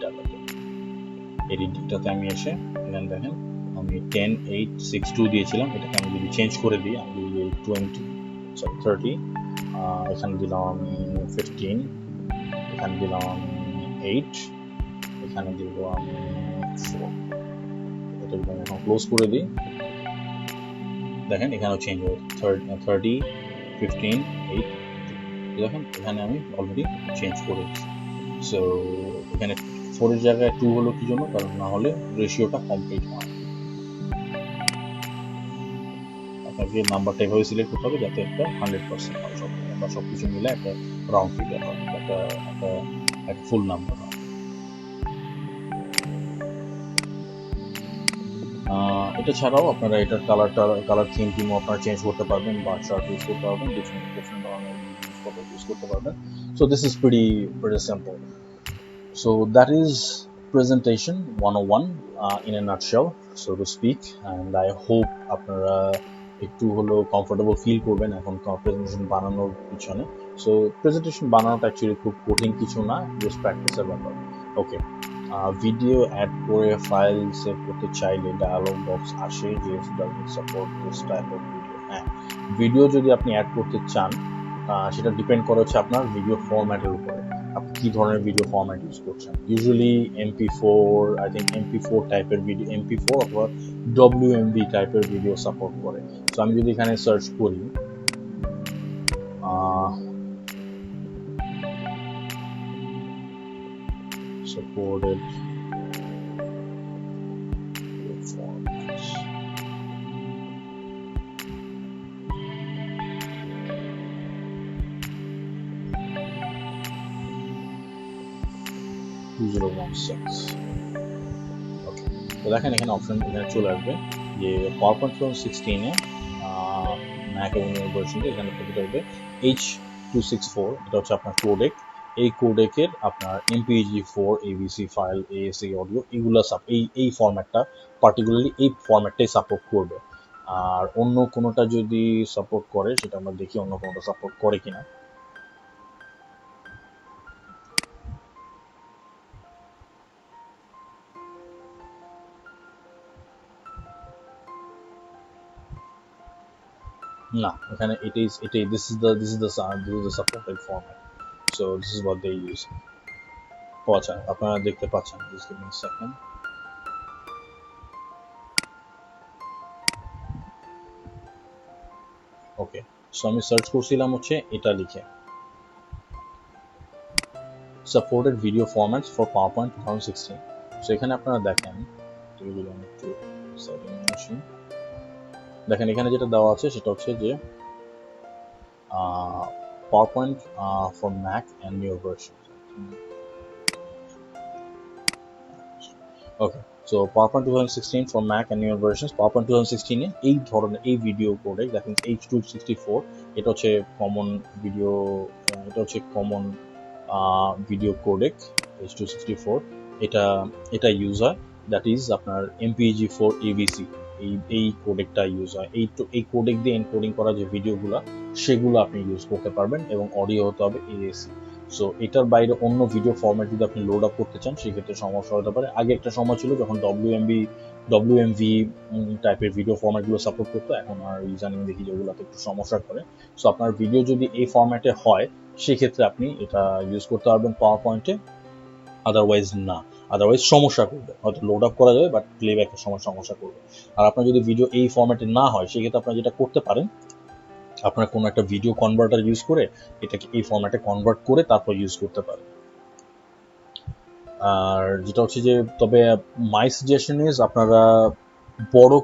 ডাটাতে আমি এসে এখানে দেখেন আমি 10, 8, 6, 2 দিয়েছিলাম। এটাকে আমি যদি চেঞ্জ করে দিই, আমি যদি 30, এখানে দিলাম আমি 15, এখানে দিলাম আমি 8, এখানে দিব আমি 4। এটা যদি আমি এখন ক্লোজ করে দিই, দেখেন এখানেও চেঞ্জ হয়ে 30, 15, 8, 2। দেখেন এখানে আমি অলরেডি চেঞ্জ করে দিচ্ছি। সো এখানে 4 এর জায়গায় 2 হলো কি জন্য? কারণ না হলে রেশিওটা কমপ্লিট হয়। আপনাকে নাম্বারটা এভাবে সিলেক্ট করতে হবে যাতে একটা 100% হয় সব, বা সবকিছু মিলে একটা রাউন্ড ফিগার হয়, একটা ফুল নাম্বার হয়। এটা ছাড়াও আপনারা এটার কালার থিমও আপনারা চেঞ্জ করতে পারবেন, বা চার্ট ইউজ করতে পারবেন, ডিফারেন্ট ধরনের জিনিসপত্র ইউজ করতে পারবেন। So this is pretty simple. So that is presentation 101 in a nutshell, so to speak, and I hope আপনারা একটু হলেও কমফোর্টেবল ফিল করবেন এখন প্রেজেন্টেশন বানানোর পিছনে। সো প্রেজেন্টেশন বানানোটা অ্যাকচুয়ালি খুব কঠিন কিছু না, জাস্ট প্র্যাকটিসের ব্যাপার। ওকে, ভিডিও অ্যাড করে ফাইল সেভ করতে চাইলে ডায়ালগ বক্স আসে যে doesn't support this type of video. হ্যাঁ, ভিডিও যদি আপনি অ্যাড করতে চান, সেটা ডিপেন্ড করে হচ্ছে আপনার ভিডিও ফরম্যাটের উপরে, আপনি কি ধরনের ভিডিও ফরম্যাট ইউজ করছেন। Usually MP4, I think MP4 টাইপের ভিডিও, MP4 অথবা WMV টাইপের ভিডিও সাপোর্ট করে। সো আমি যদি এখানে সার্চ করি supported formats, ওকে, তো দেখেন এখানে অপশন এখানে চলে আসবে যে PowerPoint 2016 এ ম্যাক এবং ভার্সনে এখানে প্রতিটা হবে H264, এটা হচ্ছে আপনার কোডেক। এই কোডেকের আপনার MPEG-4, AVC file, ASA audio, এগুলো এই ফরম্যাটটা পার্টিকুলারলি এই ফরম্যাটটাই সাপোর্ট করবে। আর অন্য কোনোটা যদি সাপোর্ট করে সেটা আমরা দেখি অন্য কোনোটা সাপোর্ট করে কিনা। না, এখানে এটাই this is the supported format, so this is what they use. আচ্ছা, আপনারা দেখতে পাচ্ছেন, just give me a second. Okay, so আমি সার্চ করছিলাম হচ্ছে এটা লিখে supported video formats for PowerPoint 2016. So এখানে আপনারা দেখেন, দেখেন এখানে যেটা দেওয়া আছে সেটা হচ্ছে যে PowerPoint for Mac and newer versions. Okay, so PowerPoint 2016 for Mac and newer versions. PowerPoint 2016 এ এই ধরনের এই video codec, that means H264, এটা হচ্ছে কমন ভিডিও কোডেক H264। এটা ইউজ হয়, দ্যাট ইজ আপনার MPEG-4 AVC, এই কোডেকটা ইউজ হয়। এই কোডেক দিয়ে এনকোডিং করা যে ভিডিওগুলো সেগুলো আপনি ইউজ করতে পারবেন, এবং অডিও হতে হবে AAC। সো এটার বাইরে অন্য ভিডিও ফরম্যাট যদি আপনি লোড আপ করতে চান সেক্ষেত্রে সমস্যা হতে পারে। আগে একটা সময় ছিল যখন WMV টাইপের ভিডিও ফরম্যাটগুলো সাপোর্ট করতো, এখন আর ইদানিং দেখি যেগুলোতে একটু সমস্যা করে। সো আপনার ভিডিও যদি এই ফরম্যাটে হয় সেক্ষেত্রে আপনি এটা ইউজ করতে পারবেন পাওয়ার পয়েন্টে, আদারওয়াইজ না, আদারওয়াইজ সমস্যা করবে। হয়তো লোড আপ করা যাবে বাট প্লেব্যাকের সময় সমস্যা করবে। আর আপনার যদি ভিডিও এই ফরম্যাটে না হয় সেক্ষেত্রে আপনারা যেটা করতে পারেন, আপনার কোনো একটা ভিডিও কনভার্টার ইউজ করে এটাকে এই ফরম্যাটে কনভার্ট করে তারপর ইউজ করতে পারেন। আর যেটা হচ্ছে যে, তবে মাই সাজেশন ইজ আপনারা বড়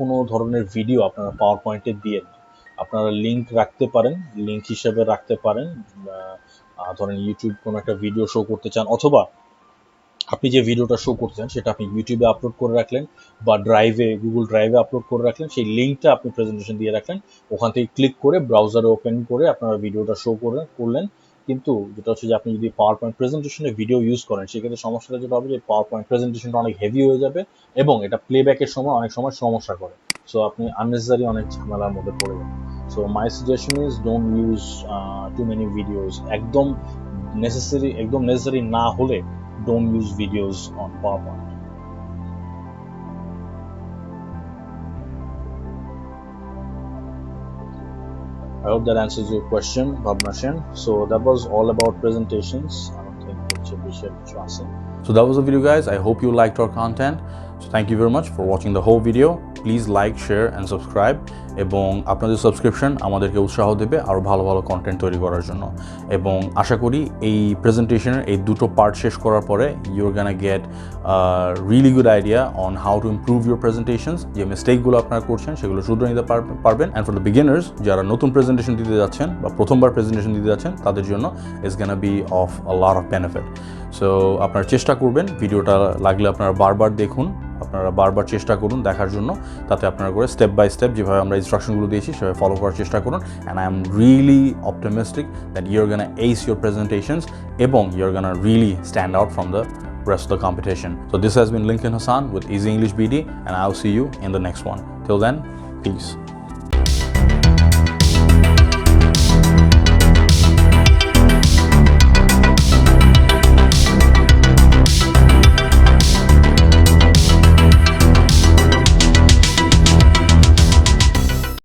কোনো ধরনের ভিডিও আপনারা পাওয়ার পয়েন্টে দিয়ে না। আপনারা লিঙ্ক রাখতে পারেন, লিঙ্ক হিসেবে রাখতে পারেন। ধরেন ইউটিউব কোনো একটা ভিডিও শো করতে চান, অথবা আপনি যে ভিডিওটা শো করতে চান সেটা আপনি ইউটিউবে আপলোড করে রাখলেন বা গুগল ড্রাইভে আপলোড করে রাখলেন, সেই লিঙ্কটা আপনি প্রেজেন্টেশন দিয়ে রাখলেন, ওখান থেকে ক্লিক করে ব্রাউজারে ওপেন করে আপনারা ভিডিওটা শো করলেন। কিন্তু যেটা হচ্ছে যে আপনি যদি পাওয়ার পয়েন্ট প্রেজেন্টেশনে ভিডিও ইউজ করেন সেক্ষেত্রে সমস্যাটা যেটা হবে যে পাওয়ার পয়েন্ট প্রেজেন্টেশনটা অনেক হেভি হয়ে যাবে এবং এটা প্লেব্যাকের সময় অনেক সময় সমস্যা করে। সো আপনি আননেসেসারি অনেক ঝামেলার মধ্যে পড়ে যাবেন। So my suggestion is don't use to many videos. একদম নেসেসারি না হলে don't use videos on PowerPoint. I hope that answers your question, Bhavna Shen. So that was all about presentations. I don't think we should be sharing. So that was the video, guys. I hope you liked our content. So thank you very much for watching the whole video. Please like, share and subscribe. এবং আপনাদের subscription আমাদেরকে উৎসাহ দেবে আরও ভালো ভালো content তৈরি করার জন্য। এবং আশা করি এই প্রেজেন্টেশনের এই দুটো পার্ট শেষ করার পরে you're gonna get really good idea on how to improve your presentations. যে মিস্টেকগুলো আপনারা করছেন সেগুলো শুধরে নিতে পারবেন। অ্যান্ড ফর দ্য বিগিনার্স, যারা নতুন প্রেজেন্টেশন দিতে যাচ্ছেন বা প্রথমবার প্রেজেন্টেশন দিতে যাচ্ছেন, তাদের জন্য it's Gaana B of a lot of benefit. So আপনারা চেষ্টা করবেন, ভিডিওটা লাগলে আপনারা বারবার দেখুন, আপনারা বারবার চেষ্টা করুন দেখার জন্য, তাতে আপনারা করে স্টেপ বাই স্টেপ যেভাবে আমরা ইনস্ট্রাকশনগুলো দিয়েছি সেভাবে ফলো করার চেষ্টা করুন। And I am really optimistic that your gonna ace your presentations এবং your gonna really stand out from the rest of the competition. So this has been Lincoln Hassan with Easy English BD, and I'll see you in the next one. Till then, peace.